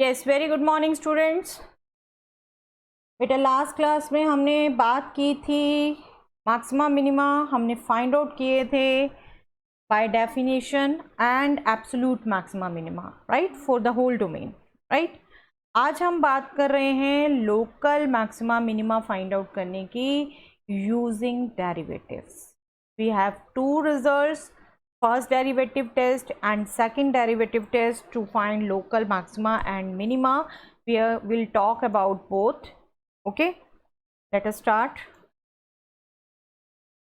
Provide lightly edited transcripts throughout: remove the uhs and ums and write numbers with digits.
Yes, very good morning students. बेटा last class में हमने बात की थी मैक्सिमा मिनिमा, हमने फाइंड आउट किए थे by definition and absolute maxima minima, right, for the whole domain, right. आज हम बात कर रहे हैं local maxima minima find out करने की using derivatives. We have two results, first derivative test and second derivative test to find local maxima and minima. We will talk about both. Okay, let us start.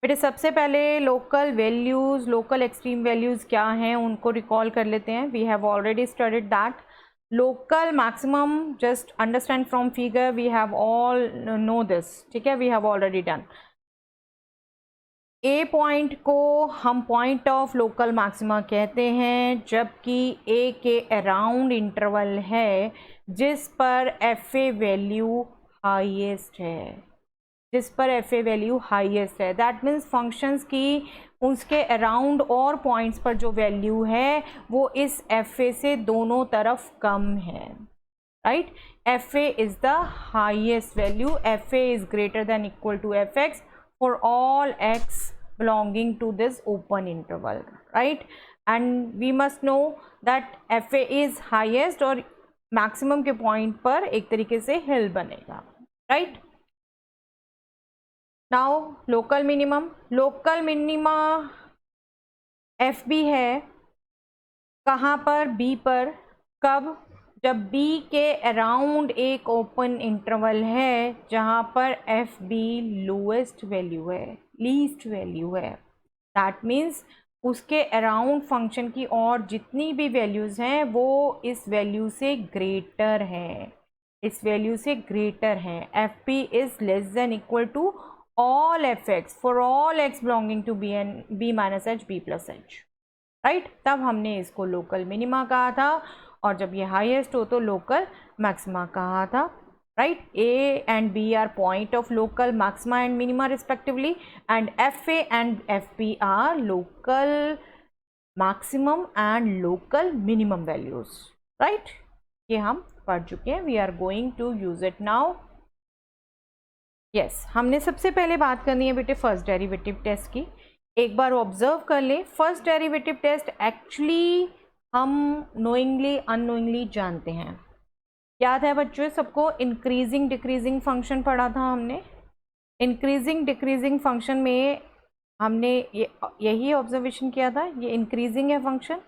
बेटे सबसे पहले local values, local extreme values क्या हैं उनको recall कर लेते हैं। We have already studied that local maximum, just understand from figure, we have all know this, ठीक है, we have already done. A point को हम पॉइंट ऑफ लोकल मैक्सिमा कहते हैं जबकि ए के अराउंड इंटरवल है जिस पर एफ ए वैल्यू हाईएस्ट है, जिस पर एफ ए वैल्यू हाईएस्ट है। दैट मीन्स फंक्शंस की उसके अराउंड और पॉइंट्स पर जो वैल्यू है वो इस एफ ए से दोनों तरफ कम है, right. F a is the highest value, f a is greater than equal to f x for all x belonging to this open interval, right? And we must know that fa is highest और maximum के point पर एक तरीके से hill बनेगा, right? Now local minimum, local minima fb है कहाँ पर? b पर। कब? जब b के अराउंड एक ओपन इंटरवल है जहाँ पर एफ बी लोएस्ट वैल्यू है, लीस्ट वैल्यू है। दैट मीन्स उसके अराउंड फंक्शन की और जितनी भी वैल्यूज़ हैं वो इस वैल्यू से ग्रेटर हैं, इस वैल्यू से ग्रेटर हैं। F p is less than equal to all f x for all x belonging to b n b minus h b plus h, right. तब हमने इसको लोकल मिनिमा कहा था और जब ये हाईएस्ट हो तो लोकल मैक्सिमा कहा था, right. A and b are point of local maxima and minima respectively and f a and f p are local maximum and local minimum values, right. ये हम पढ़ चुके हैं, we are going to use it now. Yes, हमने सबसे पहले बात करनी है बेटे फर्स्ट डेरिवेटिव टेस्ट की। एक बार ऑब्जर्व कर लें, फर्स्ट डेरिवेटिव टेस्ट एक्चुअली हम नोइंगली अननोइंगली जानते हैं। याद है बच्चों सबको, इंक्रीजिंग डिक्रीजिंग फंक्शन पढ़ा था हमने। इंक्रीजिंग डिक्रीजिंग फंक्शन में हमने यही ऑब्जर्वेशन किया था, ये इंक्रीजिंग है फंक्शन,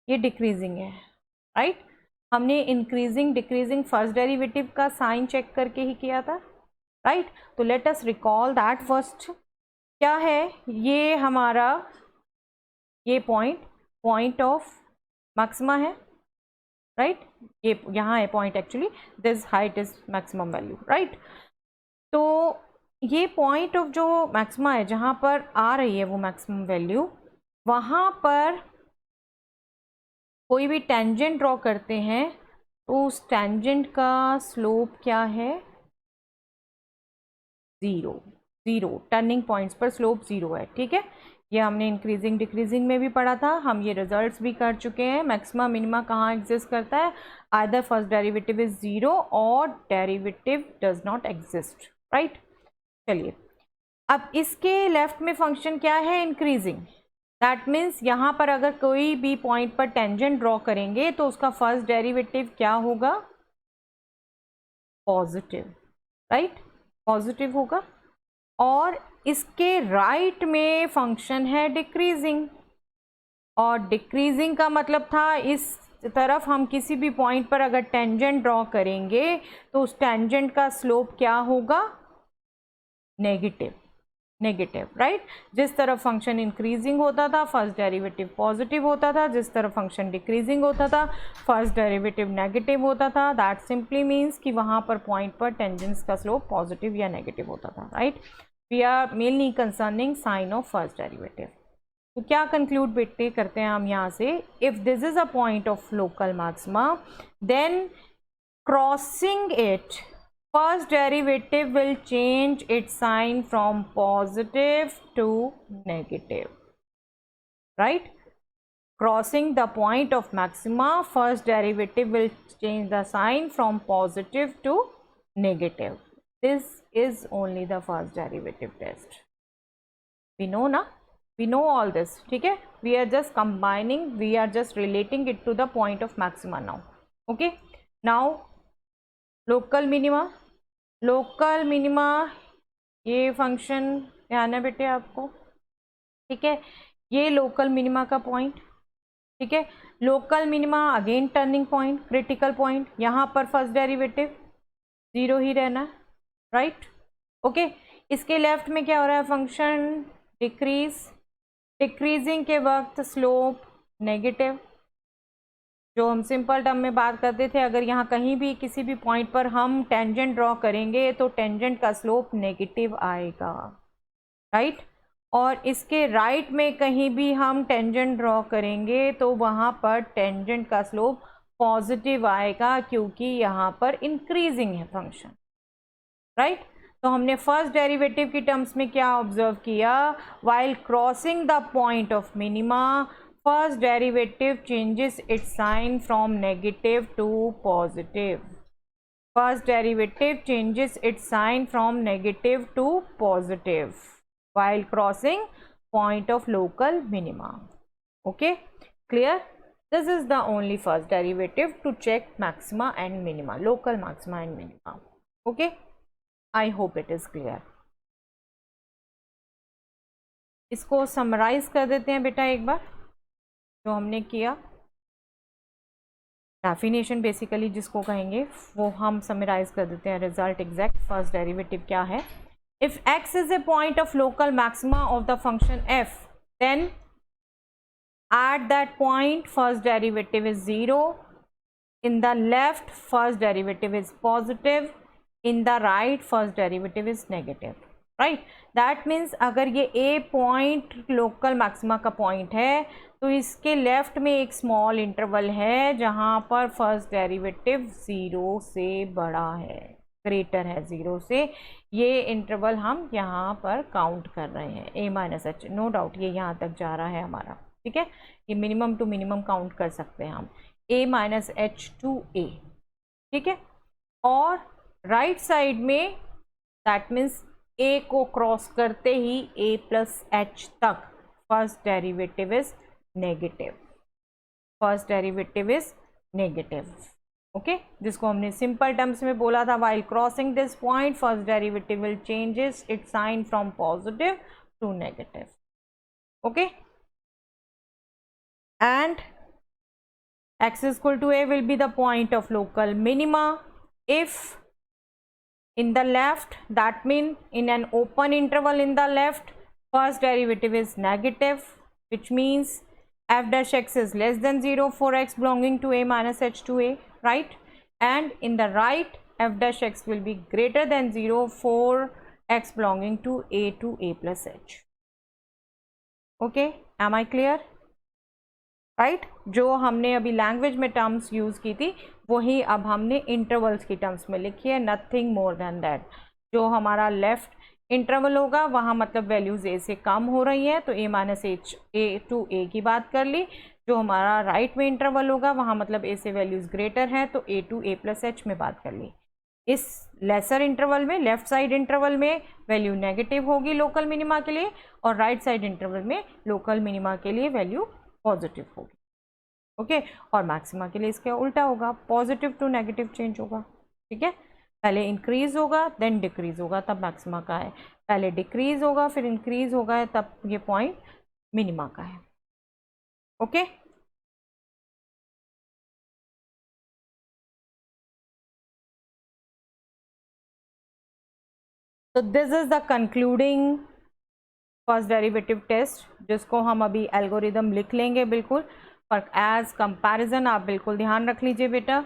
ये डिक्रीजिंग है, राइट। हमने इंक्रीजिंग डिक्रीजिंग फर्स्ट डेरिवेटिव का साइन चेक करके ही किया था, राइट। तो let us recall that first. क्या है ये हमारा, ये पॉइंट ऑफ मैक्सिमा है, राइट। ये यहाँ है point, actually this height is maximum value, right. तो ये पॉइंट ऑफ जो मैक्सिमा है जहाँ पर आ रही है वो मैक्सिमम वैल्यू, वहाँ पर कोई भी टेंजेंट ड्रॉ करते हैं तो उस टेंजेंट का स्लोप क्या है? ज़ीरो। टर्निंग पॉइंट्स पर स्लोप ज़ीरो है, ठीक है। ये हमने इंक्रीजिंग डिक्रीजिंग में भी पढ़ा था, हम ये रिजल्ट्स भी कर चुके हैं। मैक्सिमा मिनिमा कहाँ एग्जिस्ट करता है? Either first derivative is zero और derivative does not exist, right. चलिए, अब इसके लेफ्ट में फंक्शन क्या है? इंक्रीजिंग। दैट मीन्स यहाँ पर अगर कोई भी पॉइंट पर टेंजेंट ड्रॉ करेंगे तो उसका फर्स्ट डेरिवेटिव क्या होगा? पॉजिटिव, राइट, पॉजिटिव होगा। और इसके राइट में फंक्शन है डिक्रीजिंग, और डिक्रीजिंग का मतलब था इस तरफ हम किसी भी पॉइंट पर अगर टेंजेंट ड्रॉ करेंगे तो उस टेंजेंट का स्लोप क्या होगा? Negative, right. जिस तरफ फंक्शन इंक्रीजिंग होता था फर्स्ट डेरिवेटिव पॉजिटिव होता था, जिस तरफ फंक्शन डिक्रीजिंग होता था फर्स्ट डेरिवेटिव नेगेटिव होता था। दैट सिंपली मीन्स कि वहाँ पर पॉइंट पर टेंजेंट्स का स्लोप पॉजिटिव या नेगेटिव होता था, right. We are mainly concerning sign of first derivative. तो क्या कंक्लूड बेटे करते हैं हम यहाँ से? If this is a point of local maxima then crossing it first derivative will change its sign from positive to negative, right. crossing the point of maxima, first derivative will change the sign from positive to negative. This is only the first derivative test. We know na, we know all this. ठीक है, we are just combining, we are just relating it to the point of maxima now. Okay, now local minima. Local minima, ये function ध्यान है बेटे आपको, ठीक है, ये लोकल मिनिमा का पॉइंट, ठीक है। Local minima again turning point, critical point, यहाँ पर फर्स्ट डेरिवेटिव 0 ही रहना, राइट, ओके। इसके लेफ्ट में क्या हो रहा है, फंक्शन डिक्रीजिंग के वक्त स्लोप नेगेटिव। जो हम सिंपल टर्म में बात करते थे, अगर यहाँ कहीं भी किसी भी पॉइंट पर हम टेंजेंट ड्रॉ करेंगे तो टेंजेंट का स्लोप नेगेटिव आएगा, राइट। और इसके राइट में कहीं भी हम टेंजेंट ड्रॉ करेंगे तो वहाँ पर टेंजेंट का स्लोप पॉजिटिव आएगा, क्योंकि यहाँ पर इंक्रीजिंग है फंक्शन, राइट। तो हमने फर्स्ट डेरिवेटिव की टर्म्स में क्या ऑब्जर्व किया, while crossing the point of minima, first derivative changes its sign from negative to positive. First derivative changes its sign from negative to positive while crossing point of local minima. Okay, clear? This is the only first derivative to check maxima and minima, local maxima and minima. Okay, I hope it is clear. इसको summarise कर देते हैं बेटा एक बार, जो हमने किया definition basically जिसको कहेंगे वो हम समराइज कर देते हैं। रिजल्ट एग्जैक्ट फर्स्ट डेरिवेटिव क्या है, if x is a point of local maxima of the function f, then at that point first derivative is 0, in the left first derivative is positive, in the right first derivative is negative, right. That means अगर ये a point local maxima का point है तो इसके left में एक small interval है जहाँ पर फर्स्ट डेरिवेटिव 0 से बड़ा है, ग्रेटर है 0 से। ये इंटरवल हम यहाँ पर काउंट कर रहे हैं, a minus h, no doubt ये यहाँ तक जा रहा है हमारा, ठीक है। ये मिनिमम टू मिनिमम काउंट कर सकते हैं हम, a minus h to a, ठीक है। और राइट साइड में दैट मीन्स a को क्रॉस करते ही a प्लस एच तक first derivative is negative, first derivative is negative, okay. जिसको हमने सिंपल टर्म्स में बोला था, while crossing this point first derivative will changes its sign from positive to negative, okay. And x is equal to a will be the point of local minima if in the left, that means in an open interval in the left first derivative is negative, which means f dash x is less than 0 for x belonging to a minus h to a, right. And in the right f dash x will be greater than 0 for x belonging to a plus h. Okay, am I clear? Right, जो हमने अभी language में terms use की थी वही अब हमने intervals की टर्म्स में लिखी है, नथिंग मोर देन दैट। जो हमारा लेफ्ट इंटरवल होगा वहाँ मतलब वैल्यूज़ ए से कम हो रही हैं तो a minus H A to A की बात कर ली। जो हमारा राइट में इंटरवल होगा वहाँ मतलब a से वैल्यूज़ ग्रेटर हैं तो a to a plus h में बात कर ली। इस लेसर इंटरवल में, लेफ्ट साइड इंटरवल में वैल्यू नेगेटिव होगी लोकल मिनिमा के लिए, और राइट साइड इंटरवल में लोकल मिनिमा के लिए वैल्यू पॉजिटिव होगी, ओके। और मैक्सिमा के लिए इसका उल्टा होगा, पॉजिटिव टू नेगेटिव चेंज होगा, ठीक है। पहले इंक्रीज होगा देन डिक्रीज होगा तब मैक्सिमा का है, पहले डिक्रीज होगा फिर इंक्रीज होगा तब ये पॉइंट मिनिमा का है, ओके। तो this is the concluding first derivative test, जिसको हम अभी एल्गोरिदम लिख लेंगे बिल्कुल, पर एज कंपैरिजन आप बिल्कुल ध्यान रख लीजिए बेटा।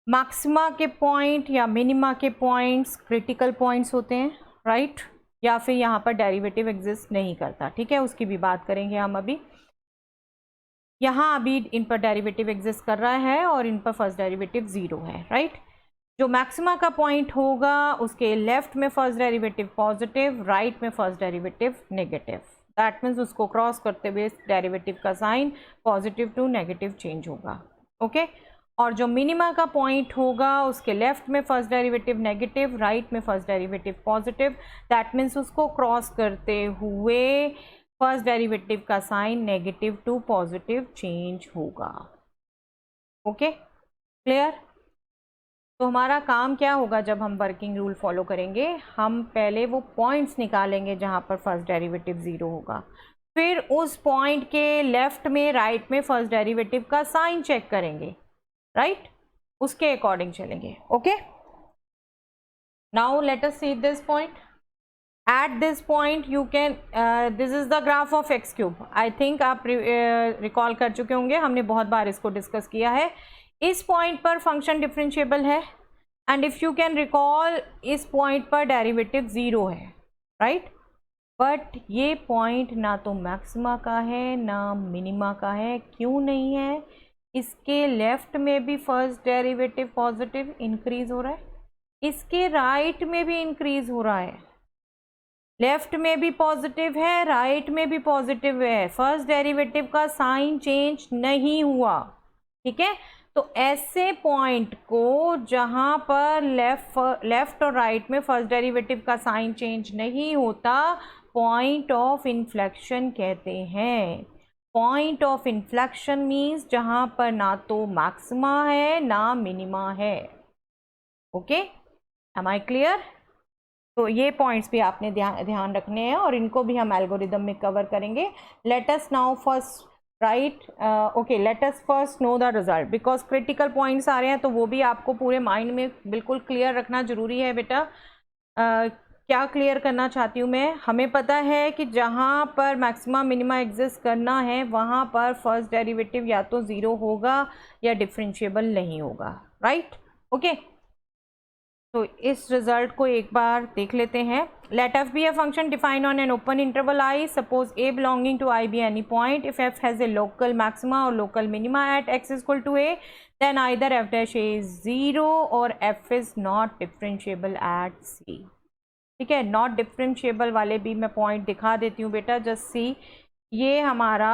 मैक्सिमा के पॉइंट या मिनिमा के पॉइंट्स क्रिटिकल पॉइंट्स होते हैं, राइट, या फिर यहाँ पर डेरिवेटिव एग्जिस्ट नहीं करता, ठीक है, उसकी भी बात करेंगे हम अभी। यहाँ अभी इन पर डेरिवेटिव एग्जिस्ट कर रहा है और इन पर फर्स्ट डेरिवेटिव 0 है, राइट। जो मैक्सिमा का पॉइंट होगा उसके लेफ्ट में फर्स्ट डेरिवेटिव पॉजिटिव, राइट में first derivative negative, that means उसको क्रॉस करते हुए डेरिवेटिव का sign positive to negative change होगा। ओके और जो मिनिमा का पॉइंट होगा उसके लेफ्ट में फर्स्ट डेरिवेटिव नेगेटिव, राइट में first derivative positive, that means उसको क्रॉस करते हुए फर्स्ट डेरिवेटिव का sign negative to positive change होगा। Okay clear? तो हमारा काम क्या होगा जब हम वर्किंग रूल फॉलो करेंगे, हम पहले वो पॉइंट्स निकालेंगे जहाँ पर फर्स्ट डेरिवेटिव ज़ीरो होगा, फिर उस पॉइंट के लेफ्ट में राइट में फर्स्ट डेरिवेटिव का साइन चेक करेंगे, राइट उसके अकॉर्डिंग चलेंगे। Okay now let us see this point. At this point you can this is the graph of x cube. I think आप रिकॉल कर चुके होंगे, हमने बहुत बार इसको डिस्कस किया है। इस पॉइंट पर फंक्शन डिफरेंशिएबल है and if you can recall इस पॉइंट पर डेरिवेटिव ज़ीरो है, राइट बट ये पॉइंट ना तो मैक्सिमा का है ना मिनिमा का है। क्यों नहीं है? इसके लेफ्ट में भी फर्स्ट डेरिवेटिव पॉजिटिव इंक्रीज हो रहा है, इसके राइट में भी इंक्रीज हो रहा है, लेफ्ट में भी पॉजिटिव है राइट में भी पॉजिटिव है, फर्स्ट डेरिवेटिव का साइन चेंज नहीं हुआ। ठीक है तो ऐसे पॉइंट को जहां पर लेफ्ट और राइट में फर्स्ट डेरिवेटिव का साइन चेंज नहीं होता पॉइंट ऑफ इन्फ्लेक्शन कहते हैं। पॉइंट ऑफ इन्फ्लेक्शन मीन्स जहां पर ना तो मैक्सिमा है ना मिनिमा है। Okay am I clear? तो ये पॉइंट्स भी आपने ध्यान रखने हैं और इनको भी हम एल्गोरिदम में कवर करेंगे। Let us now first right okay let us first know the result because critical points आ रहे हैं तो वो भी आपको पूरे माइंड में बिल्कुल क्लियर रखना जरूरी है बेटा। क्या क्लियर करना चाहती हूँ मैं, हमें पता है कि जहाँ पर मैक्सिमा मिनिमा एग्जिस्ट करना है वहाँ पर फर्स्ट डेरिवेटिव या तो ज़ीरो होगा या डिफरेंशिएबल नहीं होगा, राइट ओके तो इस रिजल्ट को एक बार देख लेते हैं। Let F be a function defined on an open interval I, suppose A belonging to I be any point, if F has a local maxima और local minima at x is equal to A then either F dash A is zero और F is not differentiable at C. ठीक है not differentiable वाले भी मैं point दिखा देती हूँ बेटा, जस्ट सी ये हमारा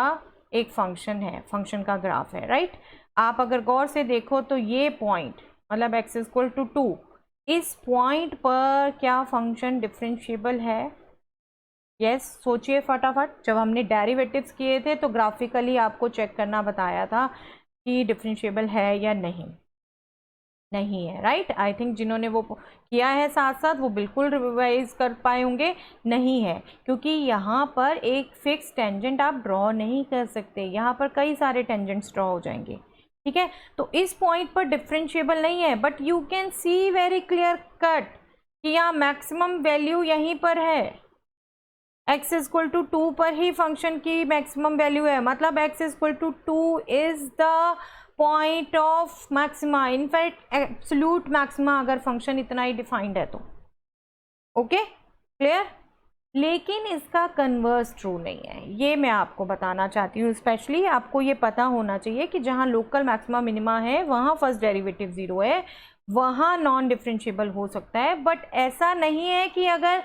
एक फंक्शन है, फंक्शन का ग्राफ है, राइट आप अगर गौर से देखो तो ये पॉइंट मतलब एक्स इज इक्वल टू 2, इस पॉइंट पर क्या फंक्शन डिफरेंशिएबल है? यस सोचिए फटाफट। जब हमने डेरिवेटिव्स किए थे तो ग्राफिकली आपको चेक करना बताया था कि डिफरेंशिएबल है या नहीं, नहीं है, राइट आई थिंक जिन्होंने वो किया है साथ साथ वो बिल्कुल रिवाइज कर पाए होंगे। नहीं है क्योंकि यहाँ पर एक फिक्स टेंजेंट आप ड्रॉ नहीं कर सकते, यहाँ पर कई सारे टेंजेंट्स ड्रॉ हो जाएंगे। ठीक है तो इस पॉइंट पर डिफरेंशिएबल नहीं है but you can C very clear cut कि यहाँ मैक्सिमम वैल्यू यहीं पर है, x इज इक्वल टू 2 पर ही फंक्शन की मैक्सिमम वैल्यू है, मतलब x is equal to 2 is the point of maxima, in fact absolute maxima अगर फंक्शन इतना ही डिफाइंड है तो। Okay clear? लेकिन इसका कन्वर्स ट्रू नहीं है, ये मैं आपको बताना चाहती हूँ। स्पेशली आपको ये पता होना चाहिए कि जहाँ लोकल मैक्सिमा मिनिमा है वहाँ फर्स्ट डेरिवेटिव ज़ीरो है, वहाँ नॉन डिफरेंशिएबल हो सकता है बट ऐसा नहीं है कि अगर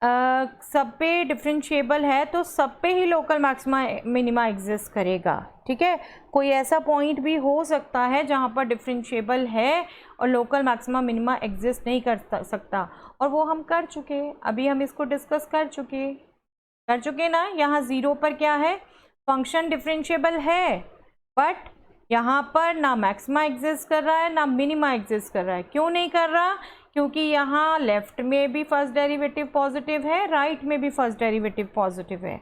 सब पे डिफरेंशिएबल है तो सब पे ही लोकल मैक्सिमा मिनिमा एग्जिस्ट करेगा। ठीक है कोई ऐसा पॉइंट भी हो सकता है जहाँ पर डिफरेंशिएबल है और लोकल मैक्सिमा मिनिमा एग्जिस्ट नहीं कर सकता और वो हम कर चुके, अभी हम इसको डिस्कस कर चुके ना। यहाँ ज़ीरो पर क्या है फंक्शन डिफरेंशिएबल है बट यहाँ पर ना मैक्सिमा एग्जिस्ट कर रहा है ना मिनिमा एग्जिस्ट कर रहा है। क्यों नहीं कर रहा? क्योंकि यहाँ लेफ्ट में भी फर्स्ट डेरिवेटिव पॉजिटिव है राइट में भी फर्स्ट डेरिवेटिव पॉजिटिव है,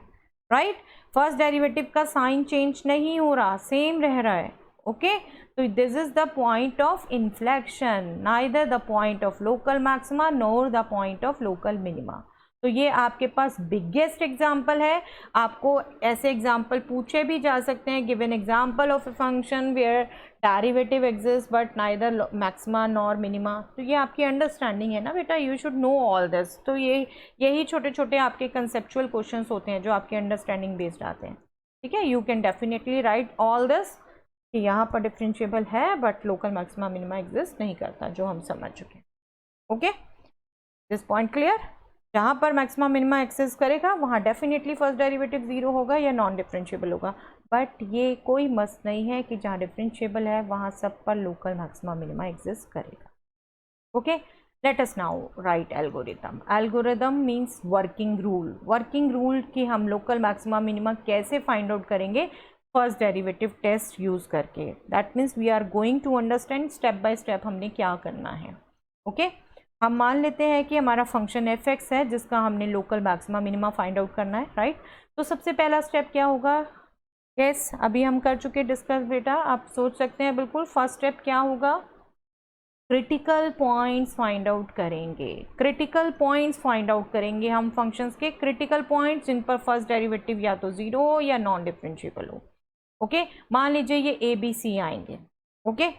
राइट फर्स्ट डेरिवेटिव का साइन चेंज नहीं हो रहा, सेम रह रहा है। ओके तो this is the point of inflection, neither the point of local maxima NOR the point of local minima. तो ये आपके पास बिगेस्ट एग्जाम्पल है, आपको ऐसे एग्जाम्पल पूछे भी जा सकते हैं। Give an example of a function where derivative exist but neither maxima nor minima. तो ये आपकी अंडरस्टैंडिंग है ना बेटा, you should know all this. तो यही छोटे छोटे आपके कंसेप्चुअल क्वेश्चंस होते हैं जो आपकी अंडरस्टैंडिंग बेस्ड आते हैं। ठीक है you can definitely right all this कि यहाँ पर डिफरेंशिएबल है but local maxima minima exist नहीं करता, जो हम समझ चुके हैं। Okay this point clear? जहाँ पर मैक्सिमा मिनिमा एक्सेस करेगा वहाँ डेफिनेटली फर्स्ट डेरिवेटिव ज़ीरो होगा या नॉन डिफरेंशिएबल होगा, बट ये कोई मस्त नहीं है कि जहाँ डिफरेंशिएबल है वहाँ सब पर लोकल मैक्सिमा मिनिमा एग्जिस्ट करेगा। Okay, let us now write algorithm. Algorithm means working rule. Working rule कि हम लोकल मैक्सिमा मिनिमा कैसे फाइंड आउट करेंगे फर्स्ट डेरिवेटिव टेस्ट यूज़ करके। That means we are going to understand step by step हमने क्या करना है। Okay, हम मान लेते हैं कि हमारा फंक्शन एफ एक्स है जिसका हमने local maxima minima find out करना है, राइट। तो सबसे पहला स्टेप क्या होगा? यस, अभी हम कर चुके डिस्कस बेटा, आप सोच सकते हैं बिल्कुल। फर्स्ट स्टेप क्या होगा? क्रिटिकल पॉइंट्स फाइंड आउट करेंगे। क्रिटिकल पॉइंट्स फाइंड आउट करेंगे हम फंक्शंस के क्रिटिकल पॉइंट्स जिन पर फर्स्ट डेरिवेटिव या तो ज़ीरो हो या नॉन डिफरेंशिएबल हो। ओके, मान लीजिए ये ए बी सी आएंगे। ओके,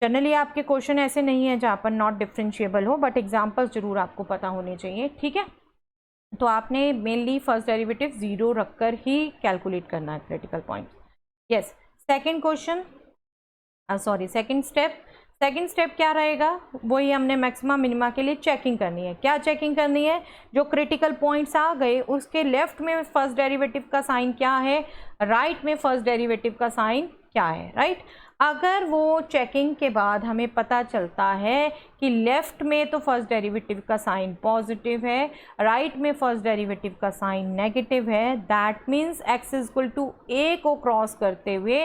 जनरली आपके क्वेश्चन ऐसे नहीं है जहाँ पर नॉट डिफरेंशिएबल हो, बट एग्जाम्पल्स जरूर आपको पता होने चाहिए, ठीक है। तो आपने मेनली फर्स्ट डेरिवेटिव ज़ीरो रखकर ही कैलकुलेट करना है critical point. Yes, second question, sorry second step क्या रहेगा? वही हमने मैक्सिमा मिनिमा के लिए चेकिंग करनी है। क्या चेकिंग करनी है? जो क्रिटिकल पॉइंट्स आ गए उसके लेफ्ट में फर्स्ट डेरिवेटिव का साइन क्या है, राइट में फर्स्ट डेरिवेटिव का साइन क्या है, राइट। अगर वो चेकिंग के बाद हमें पता चलता है कि लेफ्ट में तो फर्स्ट डेरिवेटिव का साइन पॉजिटिव है, राइट में फर्स्ट डेरिवेटिव का साइन नेगेटिव है, that means x equal to a को क्रॉस करते हुए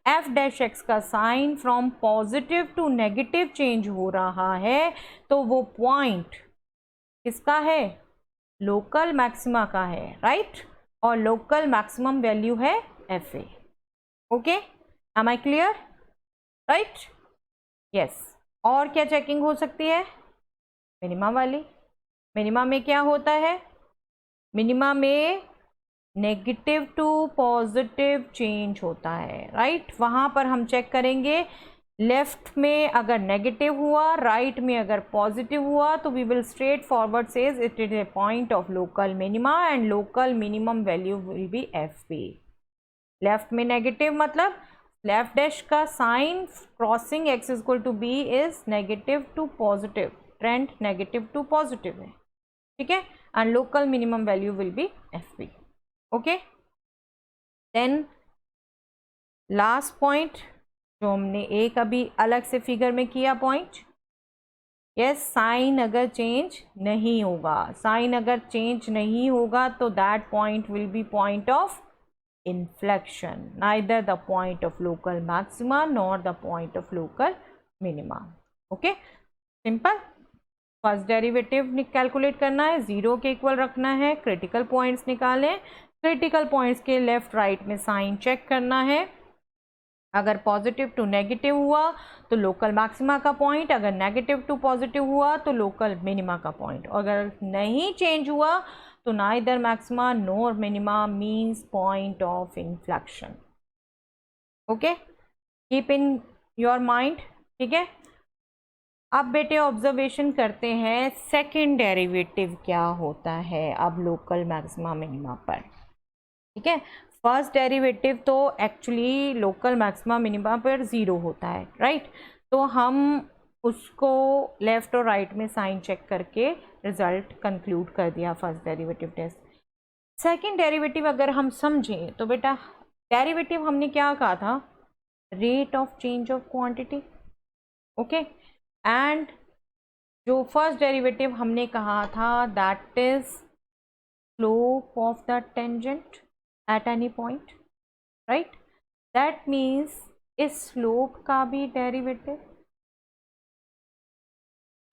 एफ डैश एक्स का sign from positive to negative change हो रहा है, तो वो पॉइंट किसका है? लोकल मैक्सिमा का है, राइट। और लोकल मैक्सिमम वैल्यू है f a. Okay, am I clear? Right, yes. और क्या चेकिंग हो सकती है? मिनिमा वाली। मिनिमा में क्या होता है? मिनिमा में नेगेटिव टू पॉजिटिव चेंज होता है, राइट। वहाँ पर हम चेक करेंगे लेफ्ट में अगर नेगेटिव हुआ, राइट में अगर पॉजिटिव हुआ, तो we will straightforward says it is a point of local minima and local minimum value will be f b. Left में नेगेटिव मतलब लेफ्ट डैश का sign crossing x equal to b is negative to positive, trend negative to positive है, ठीक है। And local minimum value will be f b. Okay, then last point जो हमने एक अभी अलग से फिगर में किया पॉइंट, यस, साइन अगर चेंज नहीं होगा, साइन अगर चेंज नहीं होगा तो that point will be point of inflection, neither the point of local maxima nor the point of local minima. Okay, simple. First derivative calculate करना है, ज़ीरो के इक्वल रखना है, क्रिटिकल पॉइंट्स निकालें, क्रिटिकल पॉइंट्स के लेफ्ट राइट में sign check करना है। अगर पॉजिटिव टू नेगेटिव हुआ तो लोकल मैक्सिमा का पॉइंट, अगर नेगेटिव टू पॉजिटिव हुआ तो लोकल मिनिमा का पॉइंट, अगर नहीं चेंज हुआ तो neither maxima nor minima means point of inflection. Okay, keep in your mind, ठीक है। अब बेटे ऑब्जर्वेशन करते हैं सेकेंड डेरिवेटिव क्या होता है अब लोकल मैक्सिमा मिनिमा पर, ठीक है। फर्स्ट डेरिवेटिव तो एक्चुअली लोकल मैक्सिमा मिनिमा पर ज़ीरो होता है, राइट। तो हम उसको लेफ्ट और राइट में साइन चेक करके रिजल्ट कंक्लूड कर दिया first derivative test. Second derivative अगर हम समझें तो बेटा डेरिवेटिव हमने क्या कहा था? Rate of change of quantity. Okay, and जो फर्स्ट डेरिवेटिव हमने कहा था that is slope of the tangent at any point, right. That means इस स्लोप का भी डेरिवेटिव,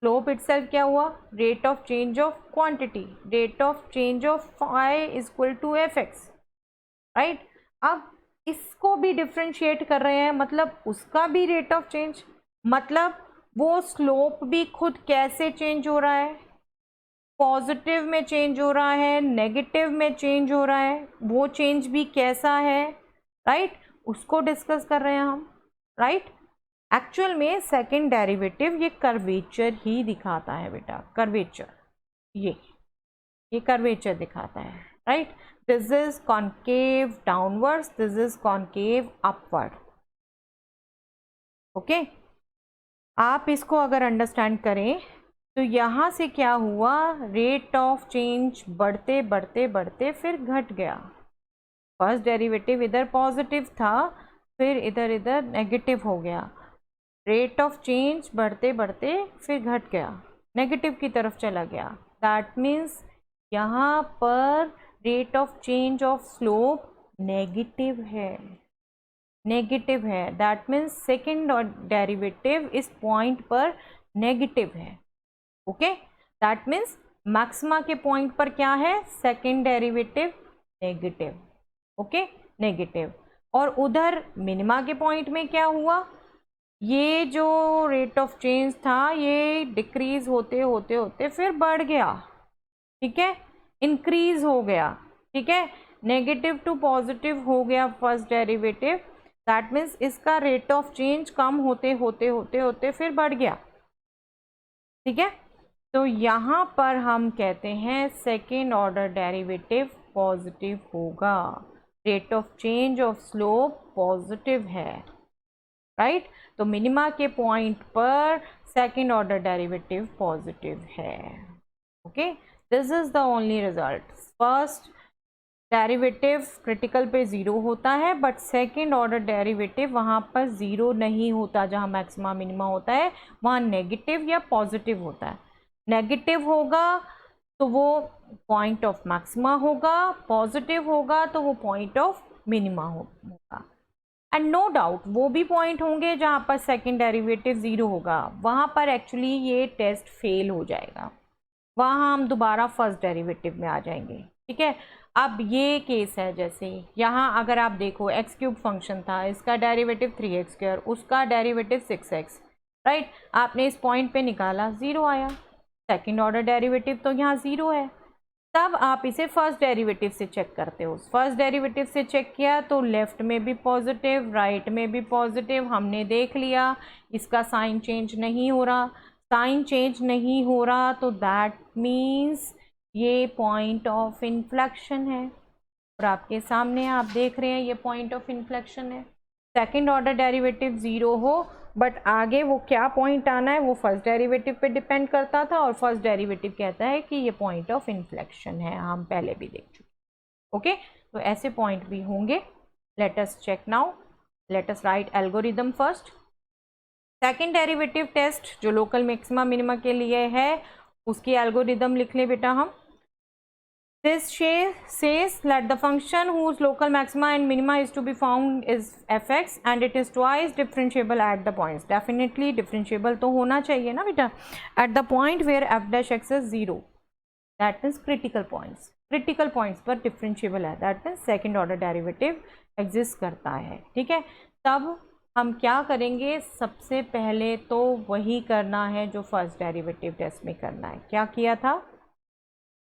स्लोप इटसेल्फ क्या हुआ? Rate of change of quantity, rate of change of y is equal to f x, right. अब इसको भी differentiate कर रहे हैं, मतलब उसका भी रेट ऑफ चेंज, मतलब वो स्लोप भी खुद कैसे चेंज हो रहा है? पॉजिटिव में चेंज हो रहा है, नेगेटिव में चेंज हो रहा है, वो चेंज भी कैसा है, राइट, उसको डिस्कस कर रहे हैं हम, राइट। एक्चुअल में सेकंड डेरिवेटिव ये कर्वेचर ही दिखाता है बेटा, कर्वेचर, ये कर्वेचर दिखाता है, right. This is concave downwards, this is concave upward. Okay, आप इसको अगर अंडरस्टैंड करें तो यहाँ से क्या हुआ, रेट ऑफ चेंज बढ़ते बढ़ते बढ़ते फिर घट गया। फर्स्ट डेरिवेटिव इधर पॉजिटिव था, फिर इधर इधर नेगेटिव हो गया। रेट ऑफ चेंज बढ़ते बढ़ते फिर घट गया, नेगेटिव की तरफ चला गया। दैट मीन्स यहाँ पर rate of change of slope negative है, नेगेटिव है। दैट मीन्स सेकेंड डेरिवेटिव इस पॉइंट पर नेगेटिव है। ओके, दैट मीन्स मैक्सिमा के पॉइंट पर क्या है, second derivative negative. Okay, negative. और उधर मिनिमा के पॉइंट में क्या हुआ, ये जो रेट ऑफ चेंज था ये डिक्रीज होते होते होते फिर बढ़ गया, ठीक है, इंक्रीज हो गया, ठीक है, नेगेटिव टू पॉजिटिव हो गया फर्स्ट डेरिवेटिव। दैट मीन्स इसका रेट ऑफ चेंज कम होते होते होते होते फिर बढ़ गया, ठीक है। तो यहाँ पर हम कहते हैं सेकेंड ऑर्डर डेरिवेटिव पॉजिटिव होगा, rate of change of slope positive है, राइट। तो मिनिमा के पॉइंट पर सेकेंड ऑर्डर डेरिवेटिव पॉजिटिव है। Okay, this is the only result. First derivative critical पे ज़ीरो होता है, बट सेकेंड ऑर्डर डेरिवेटिव वहाँ पर ज़ीरो नहीं होता, जहाँ मैक्सिमा मिनिमा होता है वहाँ नेगेटिव या पॉजिटिव होता है। नेगेटिव होगा तो वो पॉइंट ऑफ मैक्सिमा होगा, पॉजिटिव होगा तो वो पॉइंट ऑफ मिनिमा होगा। एंड नो डाउट वो भी पॉइंट होंगे जहाँ पर सेकेंड डेरिवेटिव ज़ीरो होगा, वहाँ पर एक्चुअली ये टेस्ट फेल हो जाएगा, वहाँ हम दोबारा फर्स्ट डेरिवेटिव में आ जाएंगे, ठीक है। अब ये केस है, जैसे यहाँ अगर आप देखो एक्स क्यूब फंक्शन था, इसका डेरिवेटिव 3x², उसका डेरिवेटिव 6x, राइट। आपने इस पॉइंट पे निकाला, ज़ीरो आया, सेकेंड ऑर्डर डेरिवेटिव तो यहाँ ज़ीरो है। तब आप इसे फर्स्ट डेरिवेटिव से चेक करते हो, फर्स्ट डेरिवेटिव से चेक किया तो लेफ्ट में भी पॉजिटिव, राइट में भी पॉजिटिव, हमने देख लिया इसका साइन चेंज नहीं हो रहा। साइन चेंज नहीं हो रहा तो दैट मीन्स ये पॉइंट ऑफ इन्फ्लेक्शन है, और आपके सामने आप देख रहे हैं ये पॉइंट ऑफ इन्फ्लेक्शन है। सेकेंड ऑर्डर डेरिवेटिव ज़ीरो हो बट आगे वो क्या पॉइंट आना है वो फर्स्ट डेरिवेटिव पे डिपेंड करता था, और फर्स्ट डेरिवेटिव कहता है कि ये पॉइंट ऑफ इन्फ्लेक्शन है, हम पहले भी देख चुके। ओके, तो ऐसे पॉइंट भी होंगे। Let us check now, let us write algorithm first. Second derivative test जो लोकल मैक्सिमा मिनिमा के लिए है उसकी एल्गोरिदम लिख लें बेटा हम। This says let the function whose local maxima and minima is to be found is fx and it is twice differentiable at the points. Definitely differentiable तो होना चाहिए ना बेटा, at the point where f dash x is 0, that means critical points. Critical points पर differentiable है, that means second order derivative exist करता है, ठीक है। तब हम क्या करेंगे, सबसे पहले तो वही करना है जो फर्स्ट डेरिवेटिव टेस्ट में करना है। क्या किया था,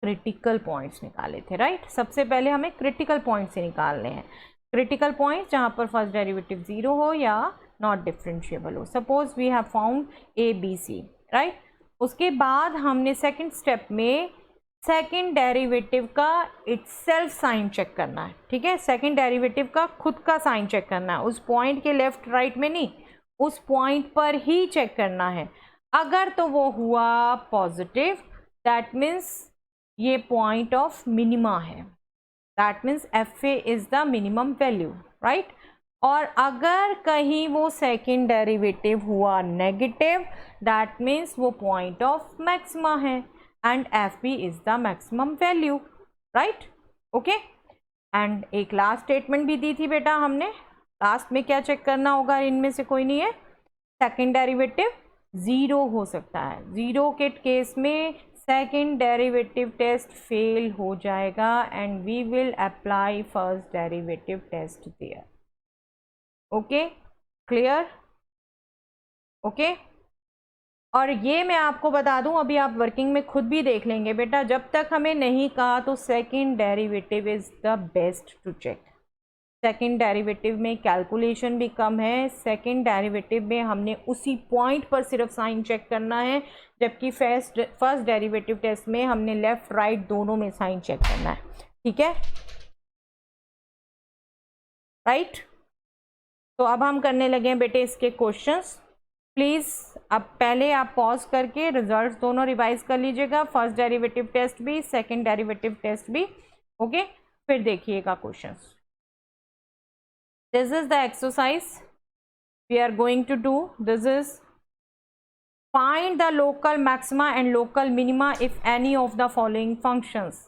क्रिटिकल पॉइंट्स निकाले थे, राइट। सबसे पहले हमें क्रिटिकल पॉइंट से निकालने हैं, क्रिटिकल पॉइंट्स जहाँ पर फर्स्ट डेरिवेटिव ज़ीरो हो या नॉट डिफरेंशिएबल हो। Suppose we have found a b c, right. उसके बाद हमने सेकंड स्टेप में सेकंड डेरिवेटिव का इटसेल्फ साइन चेक करना है, ठीक है। सेकंड डेरिवेटिव का खुद का साइन चेक करना है, उस पॉइंट के लेफ्ट राइट में नहीं, उस पॉइंट पर ही चेक करना है। अगर तो वो हुआ पॉजिटिव, दैट मीन्स ये पॉइंट ऑफ मिनिमा है, that means f a is the minimum value, right. और अगर कहीं वो सेकेंड डेरिवेटिव हुआ नेगेटिव, दैट मीन्स वो पॉइंट ऑफ मैक्सिमा है and f b is the maximum value, right. Okay, and एक लास्ट स्टेटमेंट भी दी थी बेटा हमने, लास्ट में क्या चेक करना होगा, इनमें से कोई नहीं है, सेकेंड डेरिवेटिव ज़ीरो हो सकता है। ज़ीरो के केस में सेकेंड डेरिवेटिव टेस्ट फेल हो जाएगा and we will apply first derivative test there. Okay, clear, okay. और ये मैं आपको बता दूं, अभी आप वर्किंग में खुद भी देख लेंगे बेटा, जब तक हमें नहीं कहा तो second derivative is the best to check. Second derivative में कैलकुलेशन भी कम है, सेकेंड डेरिवेटिव में हमने उसी पॉइंट पर सिर्फ साइन चेक करना है, जबकि फर्स्ट डेरिवेटिव टेस्ट में हमने लेफ्ट राइट दोनों में साइन चेक करना है, ठीक है, राइट। तो अब हम करने लगे हैं बेटे इसके क्वेश्चंस। प्लीज़ अब पहले आप पॉज करके रिजल्ट्स दोनों रिवाइज कर लीजिएगा, फर्स्ट डेरिवेटिव टेस्ट भी, सेकंड डेरिवेटिव टेस्ट भी, ओके। फिर देखिएगा questions. This is the exercise we are going to do. This is find the local maxima and local minima if any of the following functions.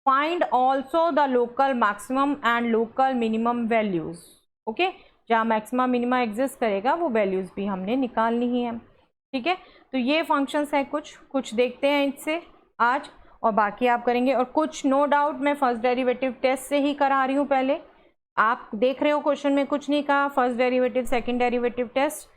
Find also the local maximum and local minimum values. Okay, जहाँ maxima minima exist करेगा वो values भी हमने निकालनी ही है, ठीक है। तो ये फंक्शंस है, कुछ देखते हैं इससे आज, और बाकी आप करेंगे। और कुछ नो डाउट मैं फर्स्ट डेरिवेटिव टेस्ट से ही करा रही हूँ। पहले आप देख रहे हो क्वेश्चन में कुछ नहीं कहा, first derivative second derivative test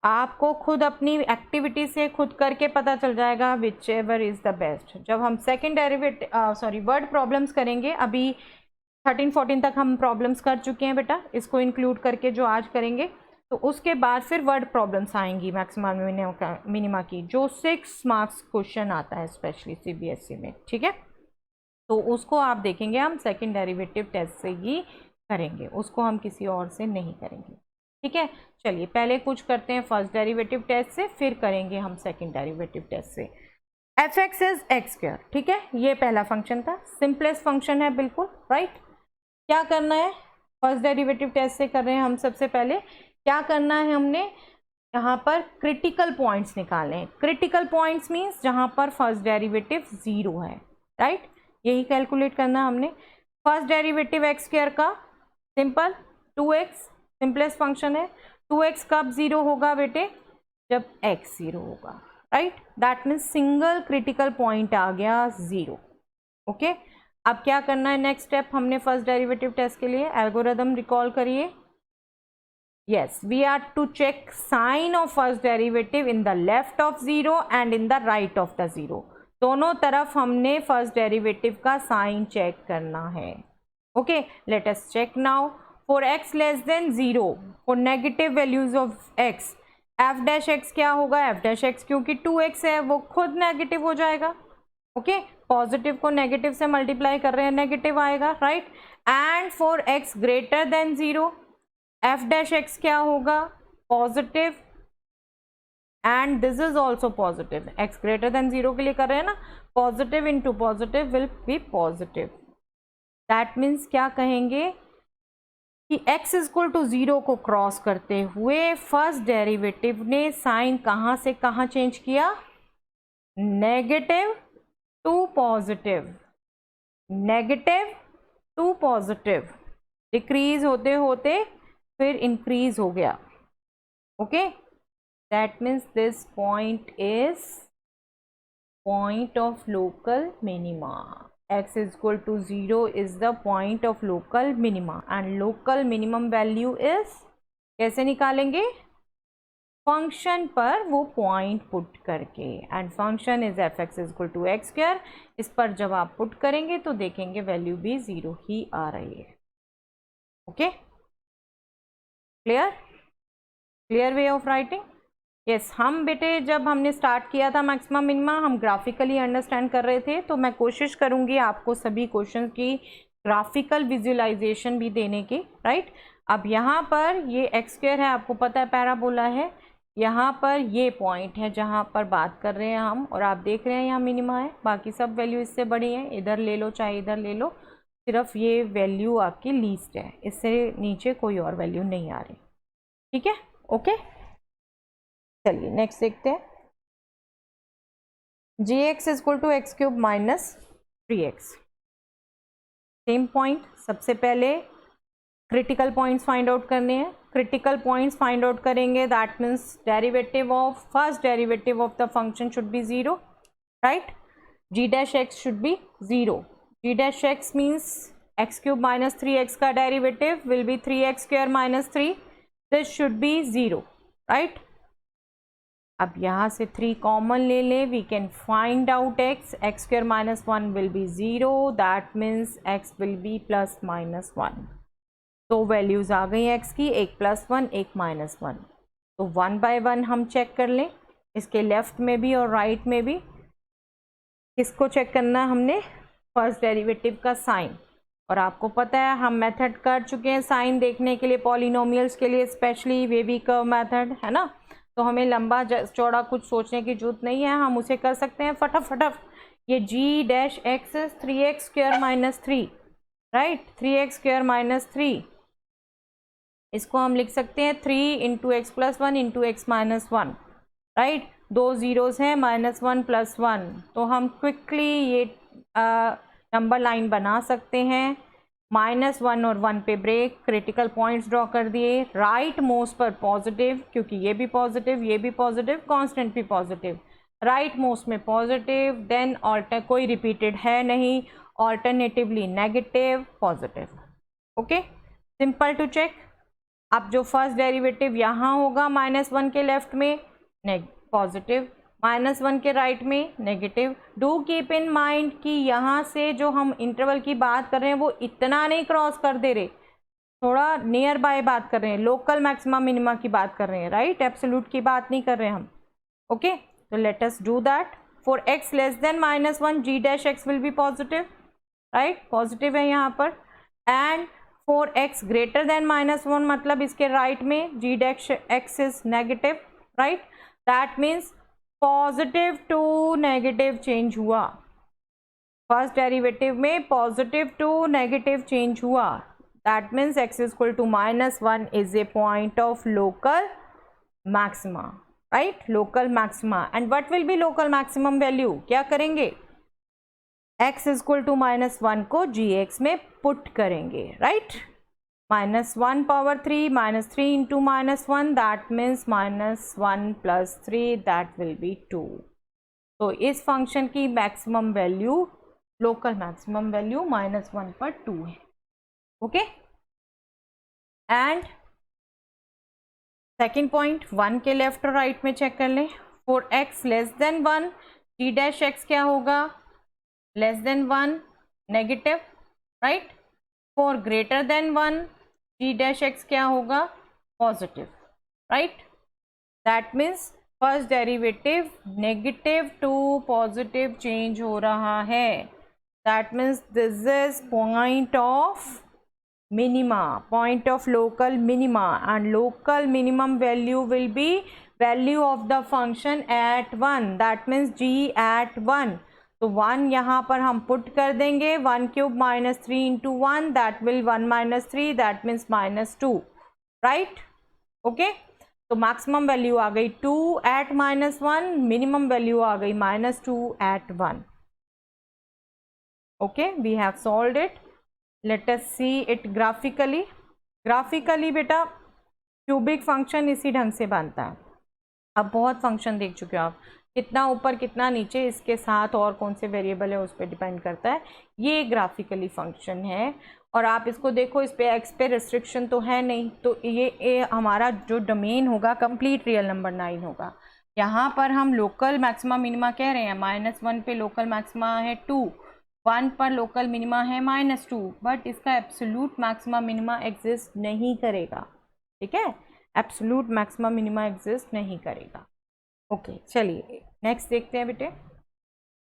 आपको खुद अपनी एक्टिविटी से खुद करके पता चल जाएगा which ever is the best. जब हम सेकंड डेरिवेटिव वर्ड प्रॉब्लम्स करेंगे, अभी 13-14 तक हम प्रॉब्लम्स कर चुके हैं बेटा, इसको इंक्लूड करके जो आज करेंगे, तो उसके बाद फिर वर्ड प्रॉब्लम्स आएंगी मैक्सिमा मिनिमा की, जो 6 मार्क्स क्वेश्चन आता है स्पेशली सीबीएसई में, ठीक है। तो उसको आप देखेंगे, हम सेकेंड डेरिवेटिव टेस्ट से ही करेंगे, उसको हम किसी और से नहीं करेंगे, ठीक है। चलिए पहले कुछ करते हैं फर्स्ट डेरिवेटिव टेस्ट से, फिर करेंगे हम सेकंड डेरिवेटिव टेस्ट से। F x is x square, ठीक है, ये पहला फंक्शन था, सिंपलेस्ट फंक्शन है बिल्कुल, राइट। क्या करना है, फर्स्ट डेरिवेटिव टेस्ट से कर रहे हैं हम। सबसे पहले क्या करना है, हमने यहाँ पर क्रिटिकल पॉइंट्स निकालने हैं। क्रिटिकल पॉइंट्स मीन्स जहाँ पर फर्स्ट डेरिवेटिव 0 है, राइट, यही कैलकुलेट करना हमने। फर्स्ट डेरिवेटिव एक्स स्क्वायर का सिंपल 2x, सिंपलेस्ट फंक्शन है। 2x कब 0 होगा बेटे, जब x 0 होगा, right. That means single critical point आ गया 0, ओके। अब क्या करना है, नेक्स्ट स्टेप हमने फर्स्ट डेरिवेटिव टेस्ट के लिए एल्गोरिथम रिकॉल करिए। Yes, we are to check sign of first derivative in the left of 0 and in the right of the 0। दोनों तरफ हमने फर्स्ट डेरिवेटिव का साइन चेक करना है, okay. Let us check now. For x less than 0, for negative values of x, f dash x क्या होगा, f dash x क्योंकि 2x है वो खुद नेगेटिव हो जाएगा, ओके। पॉजिटिव को नेगेटिव से मल्टीप्लाई कर रहे हैं, नेगेटिव आएगा, right. And for x greater than 0, f dash x क्या होगा, positive, and this is also positive. x greater than 0 के लिए कर रहे हैं ना, positive into positive will be positive. That means क्या कहेंगे कि x इक्वल टू 0 को क्रॉस करते हुए फर्स्ट डेरिवेटिव ने साइन कहाँ से कहाँ चेंज किया, negative to positive, negative to positive, decrease होते होते फिर इंक्रीज हो गया, okay. That means this point is point of local minima. x is equal to 0 is the point of local minima and local minimum value is, कैसे निकालेंगे, function पर वो point put करके, and function is f x is equal to x square. इस पर जब आप put करेंगे तो देखेंगे वैल्यू भी 0 ही आ रही है, okay. Clear, clear way of writing. Yes, हम बेटे जब हमने स्टार्ट किया था मैक्सिमम मिनिमा, हम ग्राफिकली अंडरस्टैंड कर रहे थे, तो मैं कोशिश करूंगी आपको सभी क्वेश्चन की ग्राफिकल विजुअलाइजेशन भी देने की, राइट। अब यहाँ पर ये एक्स स्क्वायर है, आपको पता है पैराबोला है, यहाँ पर ये पॉइंट है जहाँ पर बात कर रहे हैं हम, और आप देख रहे हैं यहाँ मिनिमा है, बाकी सब वैल्यू इससे बड़ी है, इधर ले लो चाहे इधर ले लो, सिर्फ ये वैल्यू आपकी लीस्ट है, इससे नीचे कोई और वैल्यू नहीं आ रही, ठीक है, ओके। चलिए नेक्स्ट देखते हैं। G x is equal to x cube minus 3x, same point. सबसे पहले क्रिटिकल पॉइंट्स फाइंड आउट करने हैं। क्रिटिकल पॉइंट्स फाइंड आउट करेंगे, that means derivative of first derivative of the function should be 0, right. G dash x should be 0। G dash x means x cube minus 3x का derivative will be 3x square minus 3, this should be 0, right. अब यहाँ से 3 common ले लें, we can find out x, x square minus 1 will be 0, that means x will be plus minus 1। तो values आ गई x की, एक +1 एक -1। तो 1 बाय 1 हम चेक कर लें, इसके लेफ्ट में भी और राइट में भी। किसको चेक करना है हमने, फर्स्ट डेरिवेटिव का साइन। और आपको पता है हम मेथड कर चुके हैं साइन देखने के लिए, पॉलिनोमियल्स के लिए स्पेशली वेवी कर्व मेथड, है ना। तो हमें लंबा चौड़ा कुछ सोचने की जरूरत नहीं है, हम उसे कर सकते हैं फटाफट। ये g dash x is 3x square minus 3, right, 3x square minus 3, इसको हम लिख सकते हैं 3 into x plus 1 into x minus 1, right, 2 zeros हैं, माइनस 1 प्लस 1, तो हम क्विकली ये नंबर लाइन बना सकते हैं। -1 और 1 पे ब्रेक, क्रिटिकल पॉइंट्स ड्रॉ कर दिए, राइट मोस्ट पर पॉजिटिव, क्योंकि ये भी पॉजिटिव, ये भी पॉजिटिव, कांस्टेंट भी पॉजिटिव, राइट मोस्ट में पॉजिटिव, देन ऑल्टर कोई रिपीटेड है नहीं, alternatively negative positive. Okay, simple to check. अब जो फर्स्ट डेरिवेटिव यहाँ होगा -1 के लेफ्ट में पॉजिटिव, -1 के राइट में negative. Do keep in mind कि यहाँ से जो हम इंटरवल की बात कर रहे हैं वो इतना नहीं क्रॉस कर दे रहे, थोड़ा नियर बाय बात कर रहे हैं, लोकल मैक्सिमा मिनिमा की बात कर रहे हैं, राइट, एब्सोल्यूट की बात नहीं कर रहे हैं हम। ओके, तो let us do that. For x less than -1 g dash x will be positive, right, positive है यहाँ पर। And for x greater than -1 मतलब इसके राइट में g dash x is negative, right, that means positive to negative change हुआ, first derivative में positive to negative change हुआ, that means x is equal to -1 is a point of local maxima, right, local maxima. And what will be local maximum value, क्या करेंगे, x is equal to -1 को gx में put करेंगे, right, -1 power 3 -3 into -1 that means -1 plus 3 that will B 2। तो इस function की maximum value, local maximum value -1 पर 2 है। ओके, एंड सेकेंड पॉइंट 1 के लेफ्ट और राइट में चेक कर लें। For x less than 1 g dash x क्या होगा, less than 1 negative, right, for greater than 1 g dash x क्या होगा, positive, right, that means first derivative negative to positive change हो रहा है, that means this is point of minima, point of local minima, and local minimum value will be value of the function at 1, that means g at 1। तो 1 यहाँ पर हम put कर देंगे, 1 cube -3 into 1 that will 1 - 3 that means -2, right. Okay, तो maximum value आ गई 2 at -1, minimum value आ गई -2 at 1। Okay, we have solved it. Let us see it graphically. Graphically बेटा क्यूबिक फंक्शन इसी ढंग से बनता है। अब बहुत फंक्शन देख चुके हो आप, कितना ऊपर कितना नीचे, इसके साथ और कौन से वेरिएबल है उस पर डिपेंड करता है। ये ग्राफिकली फंक्शन है और आप इसको देखो, इस पे एक्स पे रिस्ट्रिक्शन तो है नहीं, तो ये हमारा जो डोमेन होगा कंप्लीट रियल नंबर 9 होगा। यहाँ पर हम लोकल मैक्सिमा मिनिमा कह रहे हैं, -1 पे लोकल मैक्सिमा है 2, 1 पर लोकल मिनिमा है -2, बट इसका एब्सोल्यूट मैक्सिमा मिनिमा एग्जिस्ट नहीं करेगा, ठीक है, एब्सोल्यूट मैक्सिमा मिनिमा एग्जिस्ट नहीं करेगा। ओके, चलिए नेक्स्ट देखते हैं बेटे।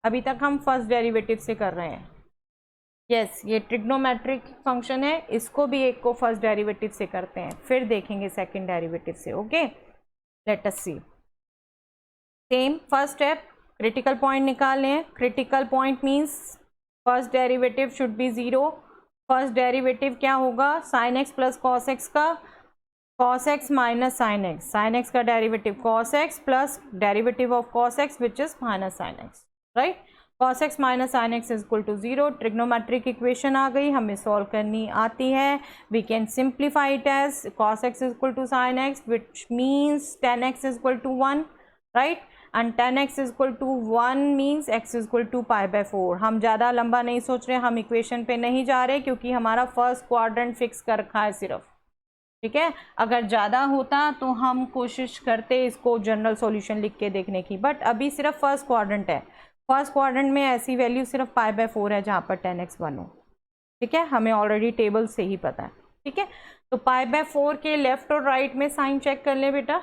अभी तक हम फर्स्ट डेरिवेटिव से कर रहे हैं। यस, ये ट्रिग्नोमेट्रिक फंक्शन है, इसको भी एक को फर्स्ट डेरिवेटिव से करते हैं, फिर देखेंगे सेकंड डेरिवेटिव से। Okay, let us see. Same first step, critical point निकालने हैं। Critical point means first derivative should be 0। First derivative क्या होगा, sin x plus cos x का cos x minus sin x, sin x का derivative cos x plus derivative of cos x which is minus sin x, right. cos x minus sin x is equal to 0। Trigonometric equation आ गई, हमें solve करनी आती है। We can simplify it as cos x is equal to sin x which means tan x is equal to 1, right, and tan x is equal to 1 means x is equal to π/4। हम ज़्यादा लंबा नहीं सोच रहे, हम equation पे नहीं जा रहे, क्योंकि हमारा फर्स्ट क्वाड्रेंट फिक्स कर रखा है सिर्फ, ठीक है। अगर ज़्यादा होता तो हम कोशिश करते इसको जनरल सॉल्यूशन लिख के देखने की, बट अभी सिर्फ फर्स्ट क्वाड्रेंट है। फर्स्ट क्वाड्रेंट में ऐसी वैल्यू सिर्फ π/4 है जहाँ पर tan x 1 हो, ठीक है, हमें ऑलरेडी टेबल से ही पता है, ठीक है। तो π/4 के लेफ्ट और राइट में साइन चेक कर ले बेटा,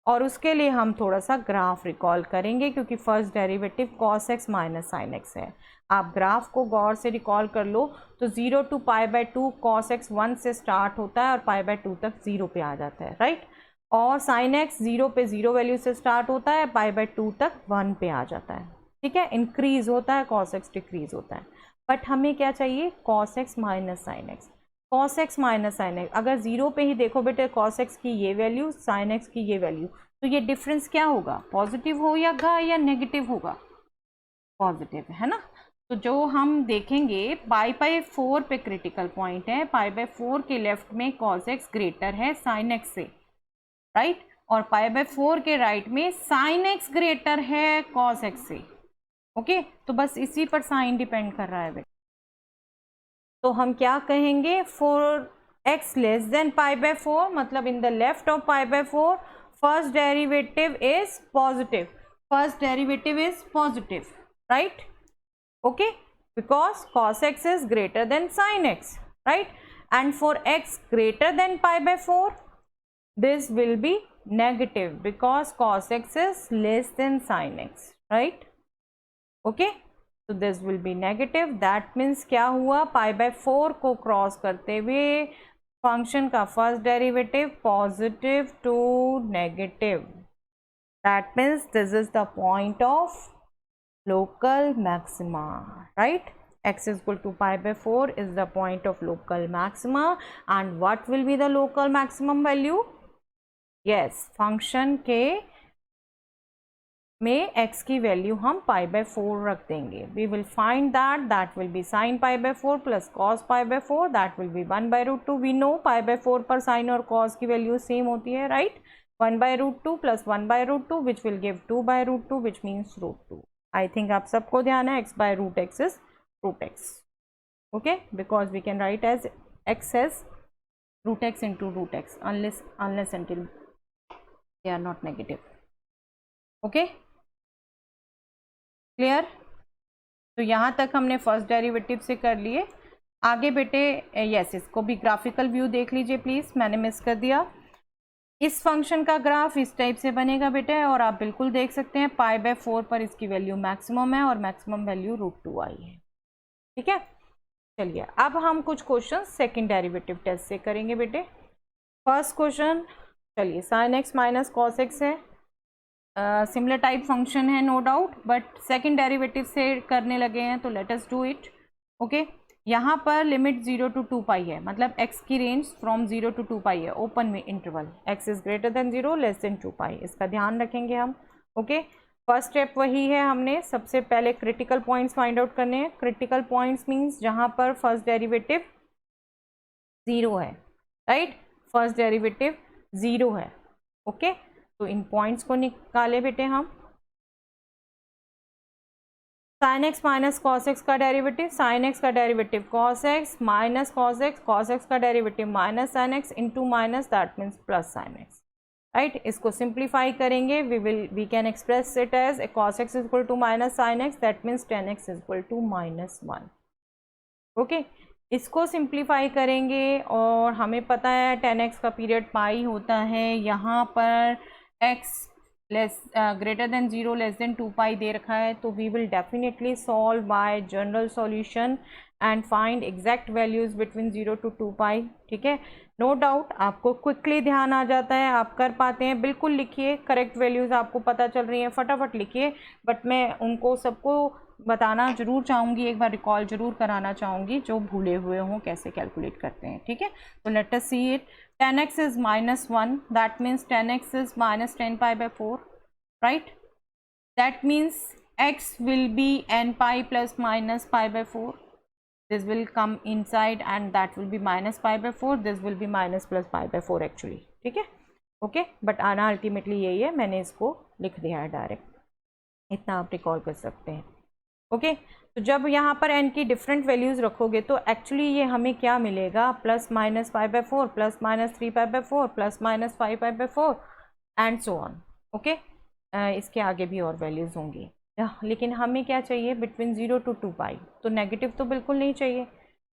और उसके लिए हम थोड़ा सा ग्राफ रिकॉल करेंगे, क्योंकि first derivative cos x minus sin x है। आप ग्राफ को गौर से रिकॉल कर लो तो 0 to π/2 cos x 1 से स्टार्ट होता है और π/2 तक 0 पे आ जाता है, राइट। और साइन एक्स 0 पे 0 वैल्यू से स्टार्ट होता है, पाई बाय 2 तक 1 पे आ जाता है, ठीक है, इंक्रीज होता है, कॉस एक्स डिक्रीज होता है। बट हमें क्या चाहिए, cos x minus sine x. Cos x minus sine x, अगर 0 पे ही देखो बेटे कॉस एक्स की ये वैल्यू, साइन एक्स की ये वैल्यू, तो ये डिफरेंस क्या होगा, पॉजिटिव होगा या नेगेटिव होगा, पॉजिटिव, है ना। तो जो हम देखेंगे पाई बाय 4 पे क्रिटिकल पॉइंट है, पाई बाय 4 के लेफ्ट में कॉस एक्स ग्रेटर है साइन एक्स से, राइट, और पाई बाय 4 के राइट में साइन एक्स ग्रेटर है कॉस एक्स से, ओके। तो बस इसी पर साइन डिपेंड कर रहा है बेटा। तो हम क्या कहेंगे, for x less than pi by 4, मतलब इन the left of pi by 4 first derivative is positive, first derivative is positive, right, okay, because cos x is greater than sin x, right, and for x greater than pi by 4 this will be negative because cos x is less than sin x, right, okay, so this will be negative, that means क्या हुआ, pi by 4 को cross करते हुए function का first derivative positive to negative, that means this is the point of local maxima, right, x is equal to pi by 4 is the point of local maxima, and what will be the local maximum value, yes, function के में x की value हम pi by 4 रख देंगे, we will find that will be sin pi by 4 plus cos pi by 4, that will be 1 by root 2, we know pi by 4 पर sin और cos की value same होती है, right, 1 by root 2 plus 1 by root 2 which will give 2 by root 2 which means root 2. I think आप सबको ध्यान है x by root x is root x, okay, because we can write as x as root x into root x unless until they are not negative, okay, clear। तो यहाँ तक हमने first derivative से कर लिए। आगे बेटे यस, इसको भी ग्राफिकल व्यू देख लीजिए प्लीज, मैंने मिस कर दिया। इस फंक्शन का ग्राफ इस टाइप से बनेगा बेटे, और आप बिल्कुल देख सकते हैं पाई बाय 4 पर इसकी वैल्यू मैक्सिमम है और मैक्सिमम वैल्यू √2 आई है, ठीक है। चलिए अब हम कुछ क्वेश्चन सेकंड डेरिवेटिव टेस्ट से करेंगे बेटे। फर्स्ट क्वेश्चन, चलिए sine x minus cos x है, सिमिलर टाइप फंक्शन है no doubt, but second derivative से करने लगे हैं तो let us do it, okay. यहाँ पर लिमिट 0 to 2 पाई है, मतलब x की रेंज फ्रॉम 0 to 2 पाई है, ओपन में interval, x is greater than 0 less than 2 पाई, इसका ध्यान रखेंगे हम, ओके। फर्स्ट स्टेप वही है, हमने सबसे पहले क्रिटिकल पॉइंट्स फाइंड आउट करने हैं। क्रिटिकल पॉइंट्स मीन्स जहाँ पर फर्स्ट डेरिवेटिव 0 है, राइट, फर्स्ट डेरिवेटिव 0 है, ओके। तो इन पॉइंट्स को निकाले बेटे हम। Sine x minus cos x का डेरिवेटिव, साइन एक्स का derivative cos x minus cos x का derivative minus sine x into minus, that means plus sine x, right. इसको सिंप्लीफाई करेंगे, we can express it as cos x is equal to minus sine x, that means tan x is equal to -1, okay. इसको simplify करेंगे और हमें पता है 10x का period पाई होता है, यहाँ पर x greater than 0 less than 2 pi दे रखा है, तो we will definitely solve by general solution and find exact values between 0 to 2 pi, ठीक है। नो डाउट आपको क्विकली ध्यान आ जाता है, आप कर पाते हैं, बिल्कुल लिखिए, करेक्ट वैल्यूज आपको पता चल रही हैं, फटाफट लिखिए, बट मैं उनको सबको बताना जरूर चाहूँगी, एक बार रिकॉल जरूर कराना चाहूँगी जो भूले हुए हों कैसे कैलकुलेट करते हैं, ठीक है। तो let us see it, 10x is -1, that means 10x is minus 10 pi by 4, right, that means x will be n pi plus minus pi by 4, this will come inside and that will be minus pi by 4, this will be minus plus pi by 4 actually, ठीक है, okay. But आना ultimately यही है, मैंने इसको लिख दिया है डायरेक्ट, इतना आप रिकॉल कर सकते हैं, ओके। तो जब यहाँ पर n की डिफरेंट वैल्यूज़ रखोगे तो एक्चुअली ये हमें क्या मिलेगा, plus minus 5 by 4 plus minus 3 pi by 4 plus minus 5 pi by 4 and so on, okay. इसके आगे भी और वैल्यूज़ होंगी, लेकिन हमें क्या चाहिए, बिटवीन 0 to 2 पाई, तो नेगेटिव तो बिल्कुल नहीं चाहिए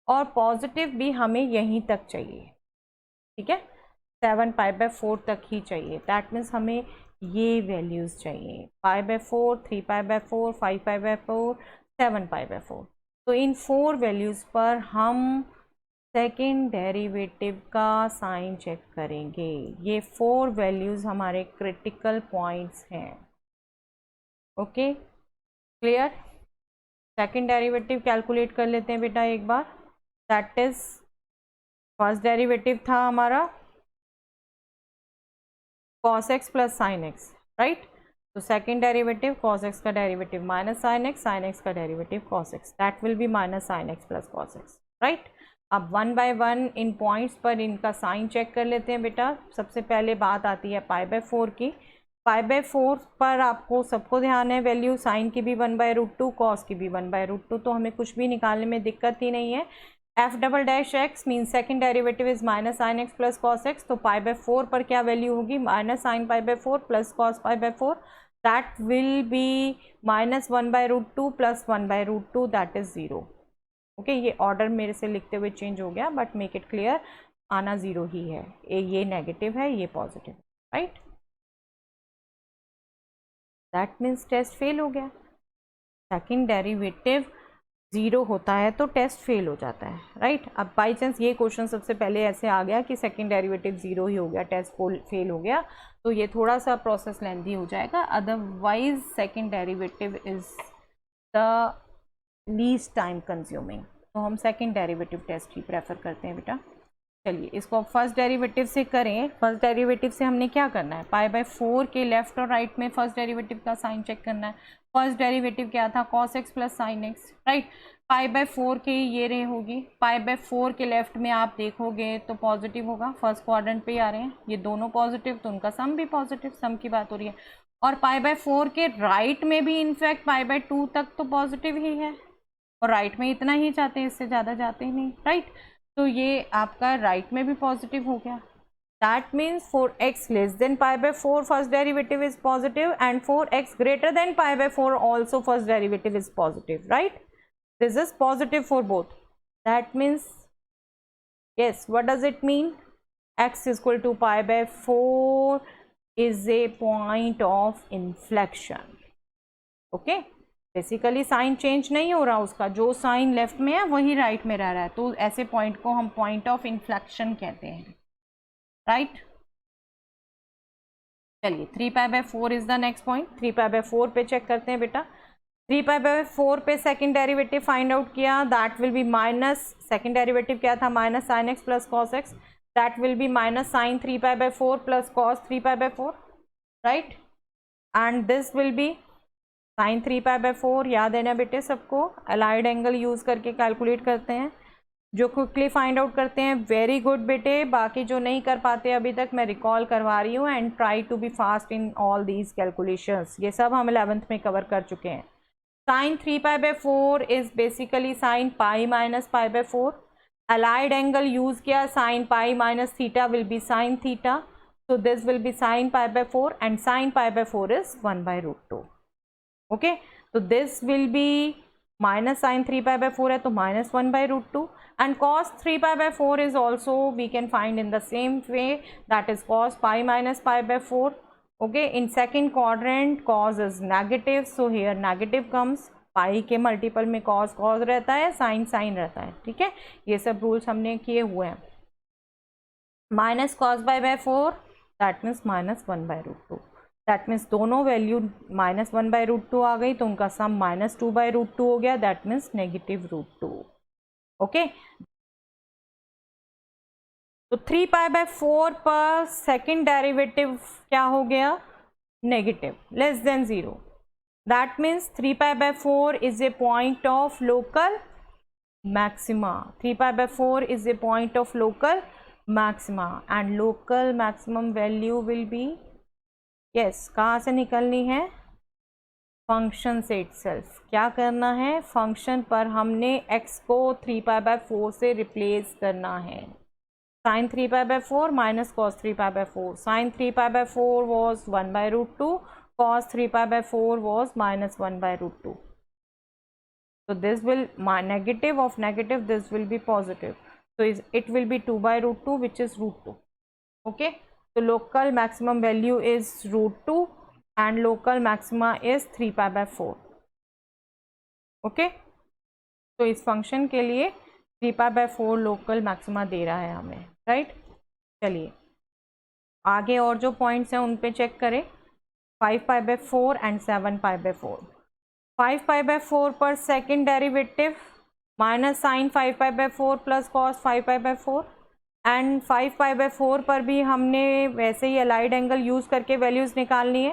और पॉजिटिव भी हमें यहीं तक चाहिए, ठीक है, 7 pi by 4 तक ही चाहिए, दैट मीन्स हमें ये वैल्यूज़ चाहिए, pi by 4, 3 pi by 4, 5 pi by 4, 7 pi by 4। तो इन 4 वैल्यूज़ पर हम सेकेंड डेरिवेटिव का साइन चेक करेंगे। ये 4 वैल्यूज़ हमारे क्रिटिकल पॉइंट्स हैं। Okay, clear. Second derivative calculate कर लेते हैं बेटा एक बार। दैट इज, फर्स्ट डेरिवेटिव था हमारा cos x plus sine x, right. तो सेकेंड डेरिवेटिव cos x का डेरिवेटिव माइनस साइन x का derivative cos x, that will be minus sine x plus cos x, right. अब one by one इन points पर इनका sign check कर लेते हैं बेटा। सबसे पहले बात आती है π/4 की। π/4 पर आपको सबको ध्यान है वैल्यू, साइन की भी 1/√2, कॉस की भी 1/√2, तो हमें कुछ भी निकालने में दिक्कत ही नहीं है। f'(x) mean second derivative is minus sine x plus cos x, तो π/4 पर क्या वैल्यू होगी, minus sine π/4 plus cos π/4, that will be minus 1/√2 plus 1/√2, that is 0। Okay, ये ऑर्डर मेरे से लिखते हुए चेंज हो गया, बट मेक इट क्लियर, आना 0 ही है। ये नेगेटिव है, ये positive, right. That means test fail हो गया। सेकेंड डेरिवेटिव 0 होता है तो टेस्ट फेल हो जाता है, राइट। अब बाई चांस ये क्वेश्चन सबसे पहले ऐसे आ गया कि सेकेंड डेरिवेटिव 0 ही हो गया, टेस्ट फेल हो गया, तो ये थोड़ा सा प्रोसेस लेंथी हो जाएगा। Otherwise second derivative is the least time consuming, तो हम सेकेंड डेरिवेटिव टेस्ट ही प्रेफर करते हैं बेटा। चलिए इसको अब फर्स्ट डेरिवेटिव से करें। फर्स्ट डेरिवेटिव से हमने क्या करना है, π/4 के लेफ्ट और राइट में फर्स्ट डेरिवेटिव का साइन चेक करना है। फर्स्ट डेरिवेटिव क्या था, cos x plus sine x, right. π/4 के ये रे होगी, π/4 के लेफ्ट में आप देखोगे तो पॉजिटिव होगा, फर्स्ट क्वाड्रेंट पे ही आ रहे हैं ये दोनों पॉजिटिव, तो उनका सम भी पॉजिटिव, सम की बात हो रही है। और π/4 के राइट में भी इनफैक्ट π/2 तक तो पॉजिटिव ही है, और राइट में इतना ही जाते हैं, इससे ज़्यादा जाते ही नहीं, राइट। तो ये आपका राइट में भी पॉजिटिव हो गया। That means for x less than π/4 first derivative is positive, and for x greater than π/4 also first derivative is positive, right. This is positive for both. That means yes, what does it mean, x is equal to π/4 is a point of inflection. okay, basically sign change नहीं हो रहा, उसका जो sign left में है वही right में रह रहा है, तो ऐसे पॉइंट को हम पॉइंट ऑफ इन्फ्लेक्शन कहते हैं, राइट। चलिए 3π/4 इज द नेक्स्ट पॉइंट। 3π/4 पे चेक करते हैं बेटा। 3π/4 पे सेकेंड डेरिवेटिव फाइंड आउट किया, that will be minus, second derivative क्या था, minus sine x plus cos x, that will be minus sine 3π/4 plus cos 3π/4, right. And this will be sine 3π/4, याद है ना बेटे सबको, अलाइड एंगल यूज करके calculate करते हैं। जो क्विकली फाइंड आउट करते हैं वेरी गुड बेटे, बाकी जो नहीं कर पाते अभी तक मैं रिकॉल करवा रही हूँ, and try to be fast in all these calculations. ये सब हम 11th में कवर कर चुके हैं। Sine 3π/4 is basically sine pi minus π/4, allied angle use किया, sine pi minus theta will be sine theta, so this will be sine π/4, and sine π/4 is 1/√2। Okay, तो this will be minus sine 3π/4 है तो minus 1/√2, and cos 3π/4 is also we can find in the same way, that is cos pi minus π/4. okay, in second quadrant cos is negative, so here negative comes, पाई के multiple में cos cos रहता है, sign sign रहता है, ठीक है। ये सब रूल्स हमने किए हुए हैं। Minus cos π/4 that means minus 1/√2, that means दोनों वैल्यू माइनस 1/√2 आ गई, तो उनका सम माइनस 2/√2 हो गया, दैट मीन्स नेगेटिव √2। ओके, तो 3π/4 पर सेकेंड डेरिवेटिव क्या हो गया, negative, less than 0, that means 3π/4 is a point of local maxima. 3π/4 is a point of local maxima, and local maximum value will be, yes, कहाँ से निकलनी है, फंक्शन से इटसेल्फ। क्या करना है, फंक्शन पर हमने x को 3π/4 से रिप्लेस करना है। Sine 3π/4 minus cos 3π/4, sine 3π/4 was 1/√2, cos 3π/4 was minus 1/√2, so this will negative of negative, this will be positive, so it will be 2/√2 which is √2. okay, so local maximum value is √2 and local maxima is 3π/4. okay, तो इस function के लिए 3π/4 local maxima दे रहा है हमें, right. चलिए आगे और जो पॉइंट्स हैं उन पे चेक करें। 5π/4 एंड 7π/4। 5π/4 पर second derivative minus sine 5π/4 plus cos 5π/4 and 5π/4 पर भी हमने वैसे ही अलाइड एंगल यूज करके वैल्यूज निकालनी है।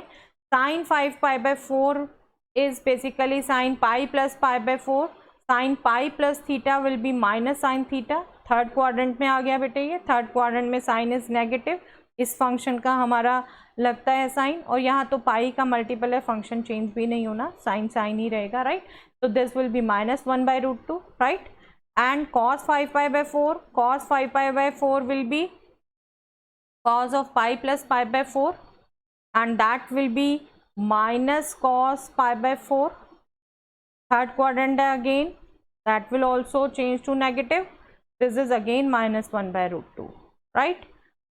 Sine 5π/4 is basically sine pi plus π/4। Sine pi plus theta will be minus sine theta. Third quadrant में आ गया बेटे, ये थर्ड क्वाड्रेंट में साइन इज नेगेटिव, इस फंक्शन का हमारा लगता है साइन, और यहाँ तो पाई का मल्टीपल है, फंक्शन चेंज भी नहीं होना, साइन साइन ही रहेगा, राइट। तो this will B -1/√2, right. And cos 5π/4, cos 5π/4 will be cos of pi plus π/4 and that will be minus cos π/4. Third quadrant again, that will also change to negative. This is again -1/√2, right.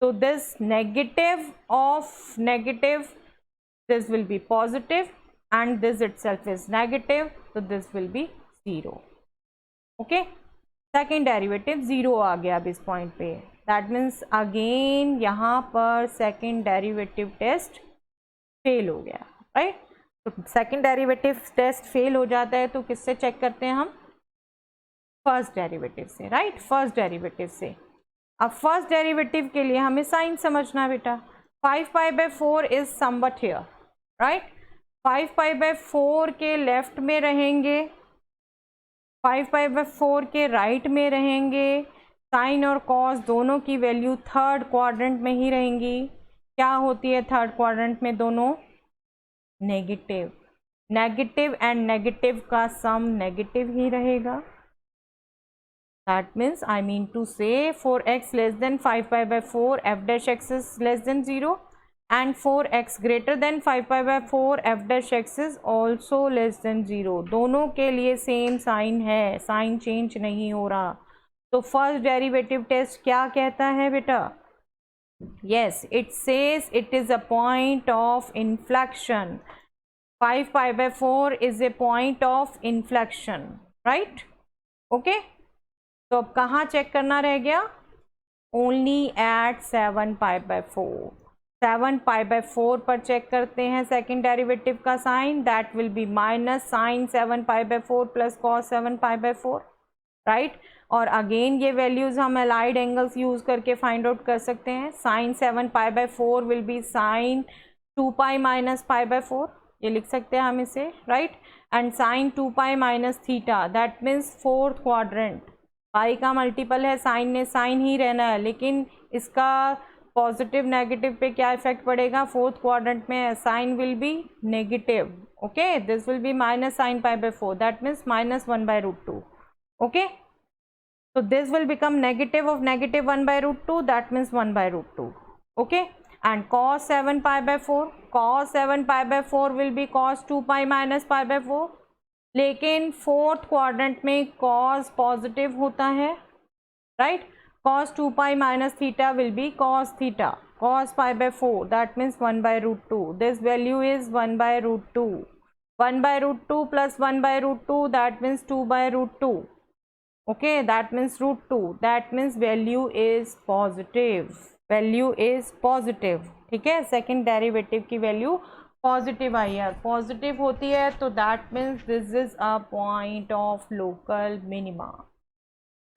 So this negative of negative, this will be positive and this itself is negative, so this will be 0. Okay. Second derivative 0 आ गया अब इस point पे। That means again यहाँ पर second derivative test fail हो गया, right. तो second derivative test fail हो जाता है तो किससे चेक करते हैं हम? फर्स्ट डेरिवेटिव से, राइट। फर्स्ट डेरिवेटिव से। अब फर्स्ट डेरिवेटिव के लिए हमें साइन समझना बेटा। 5π/4 इज समवट हियर, राइट। 5π/4 के लेफ्ट में रहेंगे, 5π/4 के राइट में रहेंगे। साइन और कॉस दोनों की वैल्यू थर्ड क्वाड्रेंट में ही रहेंगी। क्या होती है थर्ड क्वाड्रेंट में? दोनों नेगेटिव। नेगेटिव एंड नेगेटिव का सम नेगेटिव ही रहेगा। That means I mean to say for x less than 5π/4 f'(x) is less than 0 and for x greater than 5π/4 f'(x) is also less than 0। दोनों के लिए same sign है, sign change नहीं हो रहा। तो फर्स्ट डेरिवेटिव टेस्ट क्या कहता है बेटा? Yes, it says it is a point of inflection. 5π/4 is a point of inflection, right. Okay, तो अब कहाँ चेक करना रह गया? Only eight 7π/4। 7π/4 पर चेक करते हैं सेकेंड डेरिवेटिव का sign. That will be minus sine 7π/4 plus cos 7π/4, right. और अगेन ये वैल्यूज हम अलाइड एंगल्स यूज करके फाइंड आउट कर सकते हैं। Sine 7π/4 will be sine 2π minus π/4, ये लिख सकते हैं हम इसे, right. And sine 2π minus theta, that means fourth quadrant. Pi का मल्टीपल है, साइन ने साइन ही रहना है, लेकिन इसका पॉजिटिव नेगेटिव पे क्या इफेक्ट पड़ेगा? फोर्थ क्वाड्रेंट में sine will be negative. Okay, this will be minus sine π/4, that means -1/√2। Okay, so this will become negative of negative 1/√2, that means 1/√2. Okay, and cos 7π/4, cos 7π/4 will be cos 2π minus π/4। लेकिन fourth quadrant में cos positive होता है, right. cos 2π minus theta will be cos theta, cos π/4, that means 1/√2. This value is 1/√2. 1/√2 plus 1/√2, that means 2/√2. Okay, that means √2. That means value is positive. Value is positive. ठीक है, second derivative की value positive आई है। Positive होती है तो that means this is a point of local minima,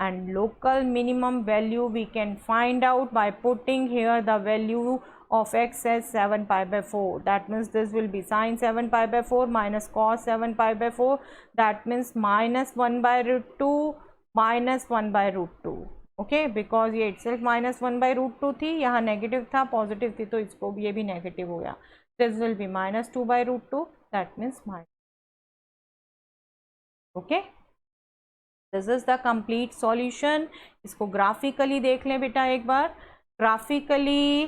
and local minimum value we can find out by putting here the value of x as 7π/4. That means this will be sin 7π/4 minus cos 7π/4, that means -1/√2 minus 1/√2। Okay, because ये itself -1/√2 थी, यहाँ negative था, positive थी, तो इसको ये भी negative हो गया। This will B -2/√2, that means minus. Okay, this is the complete solution. इसको ग्राफिकली देख लें बेटा एक बार। ग्राफिकली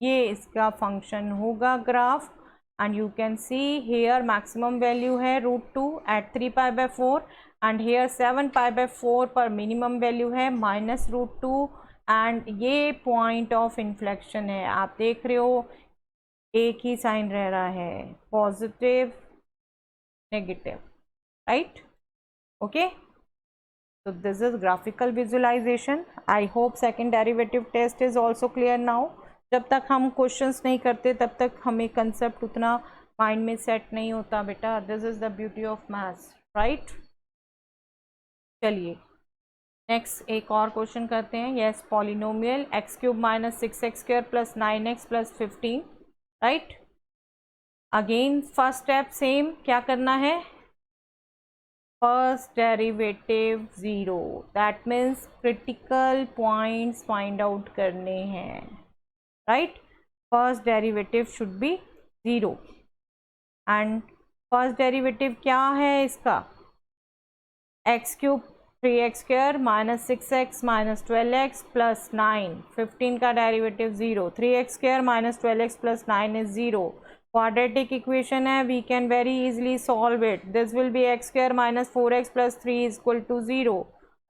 ये इसका फंक्शन होगा graph, and you can see here maximum value है √2 एट 3π/4 एंड हेयर 7π/4 पर मिनिमम वैल्यू है -√2, एंड ये पॉइंट ऑफ इन्फ्लेक्शन है। आप देख रहे हो एक ही साइन रह रहा है, positive negative, right. Okay, So this is graphical visualization. I hope second derivative test is also clear now. जब तक हम क्वेश्चंस नहीं करते तब तक हमें कंसेप्ट उतना माइंड में सेट नहीं होता बेटा. This is the beauty of maths, right. चलिए नेक्स्ट एक और क्वेश्चन करते हैं. Yes, polynomial x cube minus 6x² plus 9x plus 15, right. Again first step same, क्या करना है? First derivative zero, that means critical points find out करने हैं, right. First derivative should be zero and first derivative क्या है इसका? X cube 3x² minus 6x minus 12x plus 9, 15 का derivative zero. 3x² minus 12x plus 9 is zero. Quadratic equation है, we can very easily solve it. This will be x² minus 4x plus 3 is equal to zero,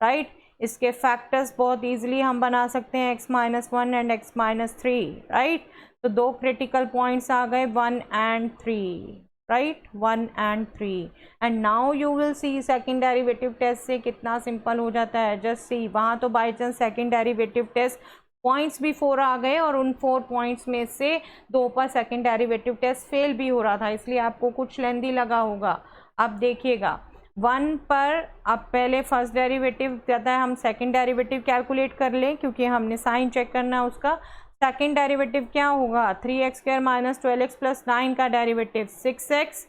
right. इसके factors बहुत easily हम बना सकते हैं, x minus 1 and x minus 3, right. तो दो critical points आ गए 1 and 3, right. 1 and 3 and now you will see second derivative test से कितना सिंपल हो जाता है. जस्ट सी, वहाँ तो by chance second derivative test points भी 4 आ गए और उन 4 पॉइंट्स में से 2 पर सेकेंड डेरिवेटिव टेस्ट फेल भी हो रहा था, इसलिए आपको कुछ लेंदी लगा होगा. अब देखिएगा 1 पर अब पहले फर्स्ट डेरिवेटिव कहता है हम सेकेंड डेरिवेटिव कैलकुलेट कर लें क्योंकि हमने साइन चेक करना है उसका. सेकेंड डेरिवेटिव क्या होगा? 3x² माइनस 12x प्लस 9 का डेरिवेटिव 6x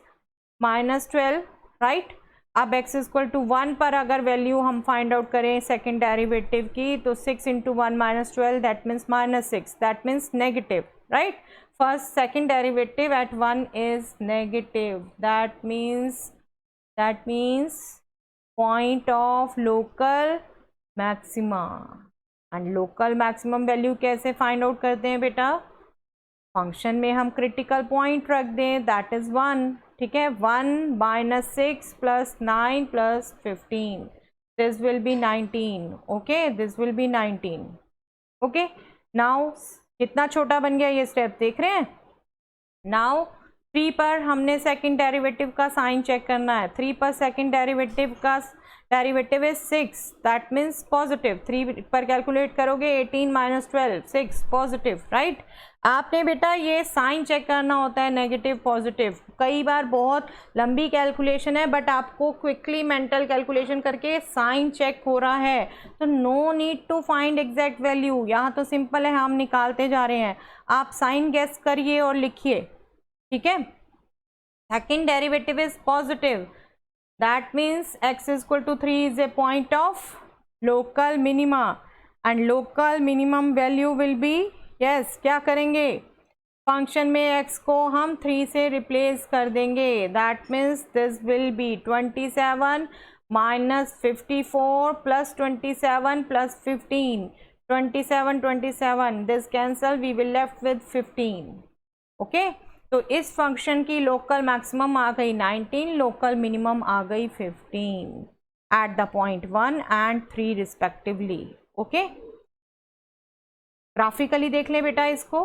माइनस 12, राइट. अब x इक्वल टू 1 पर अगर वैल्यू हम फाइंड आउट करें सेकेंड डेरिवेटिव की तो 6 into 1 minus 12, that means minus 6, that means negative, right. First second derivative eight 1 is negative, that means point of local maxima. And local maximum value कैसे find out करते हैं बेटा? Function में हम critical point रख दें, दैट इज 1, ठीक है. 1 minus 6 plus 9 plus 15, this will B 19, okay. This will B 19, okay. Now कितना छोटा बन गया ये स्टेप, देख रहे हैं. नाउ 3 पर हमने सेकेंड डेरिवेटिव का साइन चेक करना है. 3 पर सेकेंड डेरिवेटिव का derivative is 6, that means positive. 3 पर कैलकुलेट करोगे 18 माइनस 12, 6 पॉजिटिव, राइट. आपने बेटा ये साइन चेक करना होता है नेगेटिव पॉजिटिव. कई बार बहुत लंबी कैलकुलेशन है बट आपको क्विकली मेंटल कैलकुलेशन करके साइन चेक हो रहा है, तो no need to find exact value. यहाँ तो सिंपल है, हम निकालते जा रहे हैं. आप साइन गेस करिए और लिखिए, ठीक है. Second derivative is positive, that means x is equal to 3 is a point of local minima and local minimum value will be, yes, क्या करेंगे? फंक्शन में x को हम 3 से रिप्लेस कर देंगे, that means this will be 27 minus 54 plus 27 plus 15, 27, this cancel, we will left with 15, okay. तो इस फंक्शन की लोकल मैक्सिमम आ गई 19, लोकल मिनिमम आ गई 15 at the point 1 and 3 respectively, okay. Graphically देख लें बेटा इसको.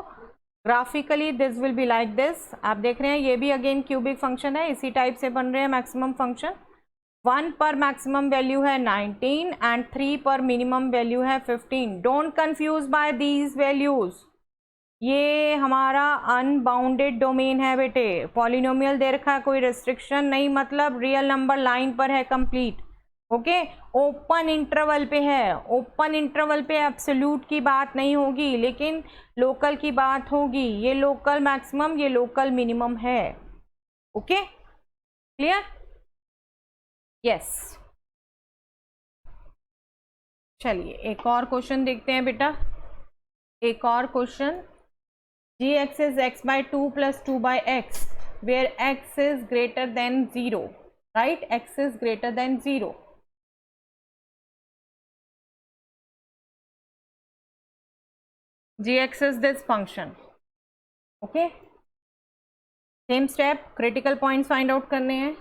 Graphically this will be like this. आप देख रहे हैं ये भी अगेन क्यूबिक फंक्शन है, इसी टाइप से बन रहे हैं मैक्सिमम फंक्शन. 1 पर मैक्सिमम वैल्यू है 19 एंड 3 पर मिनिमम वैल्यू है 15. Don't confuse by these values, ये हमारा अनबाउंडेड डोमेन है बेटे. पॉलिनोमियल दे रखा है, कोई रेस्ट्रिक्शन नहीं, मतलब रियल नंबर लाइन पर है कंप्लीट, ओके. ओपन इंटरवल पे है, ओपन इंटरवल पे एब्सोल्यूट की बात नहीं होगी लेकिन लोकल की बात होगी. ये लोकल मैक्सिमम, ये लोकल मिनिमम है, ओके. क्लियर? यस. चलिए एक और क्वेश्चन देखते हैं बेटा. एक और question. gx is x by 2 plus 2 by x where x is greater than 0, right. X is greater than 0. gx is this function, okay. Same step, critical points find out करने हैं.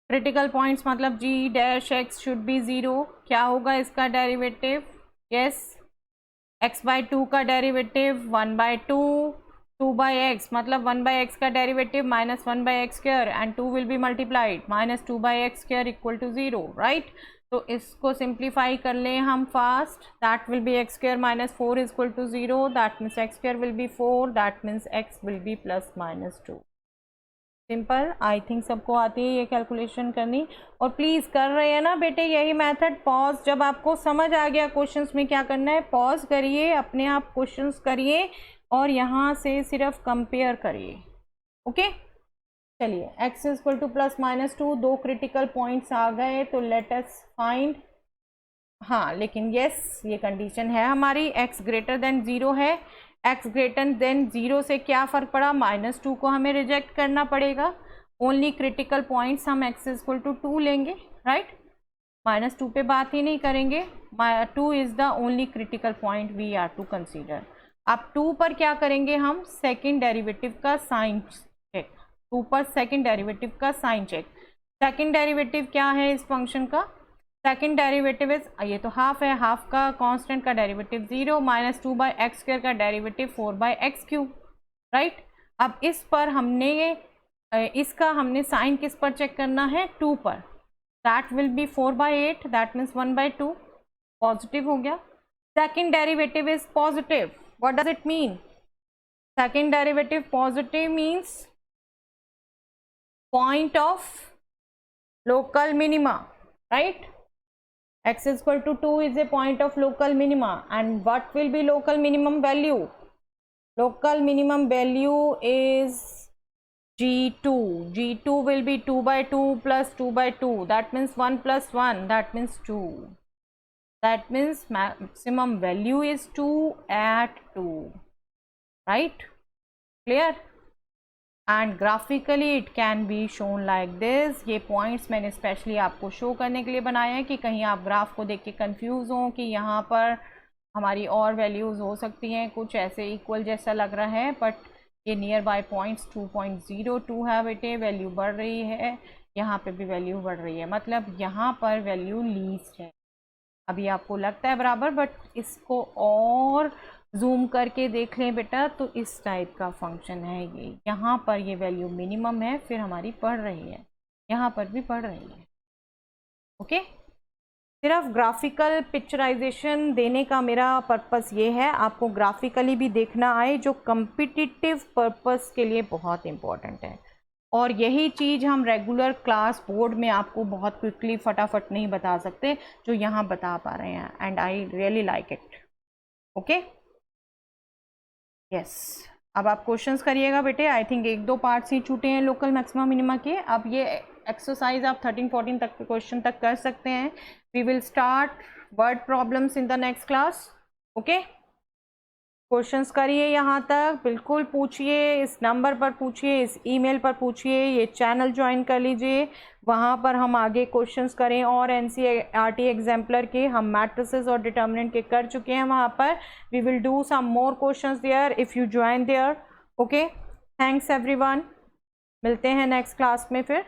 क्रिटिकल पॉइंट्स मतलब g dash x should be 0. क्या होगा इसका derivative? Yes, x by 2 का derivative 1 by 2, 2 by x मतलब 1 by x का derivative minus 1 by x square and 2 will be multiplied, minus 2 by x square equal to 0, right. तो इसको simplify कर लें हम fast, that will be x square minus 4 is equal to 0, that means x square will be 4, that means x will be plus minus 2। Simple, I think सबको आती है ये calculation करनी। और प्लीज़ कर रहे हैं ना बेटे यही मेथड, पॉज, जब आपको समझ आ गया क्वेश्चंस में क्या करना है, पॉज करिए, अपने आप क्वेश्चंस करिए और यहाँ से सिर्फ कंपेयर करिए। ओके, चलिए x is equal to plus minus 2, 2 critical points आ गए, तो लेट अस फाइंड। हाँ लेकिन यस ये कंडीशन है हमारी, x ग्रेटर देन 0 है, x ग्रेटर देन 0 से क्या फ़र्क पड़ा, -2 को हमें रिजेक्ट करना पड़ेगा, ओनली क्रिटिकल पॉइंट्स हम x इज इक्वल टू 2 लेंगे, राइट, -2 पे बात ही नहीं करेंगे, 2 is the only critical point we are to consider. अब 2 पर क्या करेंगे हम, सेकेंड डेरिवेटिव का साइन चेक, 2 पर सेकेंड डेरिवेटिव का साइन चेक। सेकेंड डेरिवेटिव क्या है इस फंक्शन का, सेकेंड डेरिवेटिव इज, ये तो हाफ है, हाफ का कांस्टेंट का डेरिवेटिव 0, -2 बाई एक्स स्क्वायर का derivative 4 by x cube, right. अब इस पर हमने इसका हमने साइन किस पर चेक करना है, 2 पर, that will be 4 by 8, that means 1/2, positive हो गया। Second derivative is positive, what does it mean, second derivative positive means point of local minima, right, x is equal to 2 is a point of local minima, and what will be local minimum value, local minimum value is g2, g2 will be 2/2 plus 2/2, that means 1 plus 1, that means 2, that means maximum value is 2 at 2, right, clear, and graphically it can be shown like this. ये points मैंने specially आपको show करने के लिए बनाया है कि कहीं आप ग्राफ को देख के कंफ्यूज हों कि यहाँ पर हमारी और वैल्यूज़ हो सकती हैं, कुछ ऐसे इक्वल जैसा लग रहा है, बट ये नियर बाय पॉइंट्स 2.02 है बेटे, वैल्यू बढ़ रही है, यहाँ पे भी वैल्यू बढ़ रही है, मतलब यहाँ पर वैल्यू लीस्ट है। अभी आपको लगता है बराबर, बट इसको और जूम करके देख लें बेटा तो इस टाइप का फंक्शन है ये, यहाँ पर ये वैल्यू मिनिमम है, फिर हमारी पढ़ रही है, यहाँ पर भी पढ़ रही है। ओके, सिर्फ ग्राफिकल पिक्चराइजेशन देने का मेरा पर्पस ये है, आपको ग्राफिकली भी देखना आए, जो कम्पिटिटिव पर्पस के लिए बहुत इम्पोर्टेंट है। और यही चीज़ हम रेगुलर क्लास बोर्ड में आपको बहुत क्विकली फटाफट नहीं बता सकते जो यहाँ बता पा रहे हैं, and I really like it. Okay, yes, अब आप क्वेश्चंस करिएगा बेटे, आई थिंक 1-2 पार्ट्स ही छूटे हैं लोकल मैक्सिमा मिनिमा के। अब ये एक्सरसाइज आप 13-14 तक के क्वेश्चन तक कर सकते हैं। We will start word problems in the next class. Okay, questions करिए यहाँ तक, बिल्कुल पूछिए, इस नंबर पर पूछिए, इस ईमेल पर पूछिए, ये चैनल ज्वाइन कर लीजिए, वहाँ पर हम आगे क्वेश्चंस करें। और NCERT एग्जाम्पलर के हम मैट्रिसेस और डिटर्मिनेंट के कर चुके हैं वहाँ पर। We will do some more questions there if you join there. Okay, thanks everyone, मिलते हैं नेक्स्ट क्लास में फिर।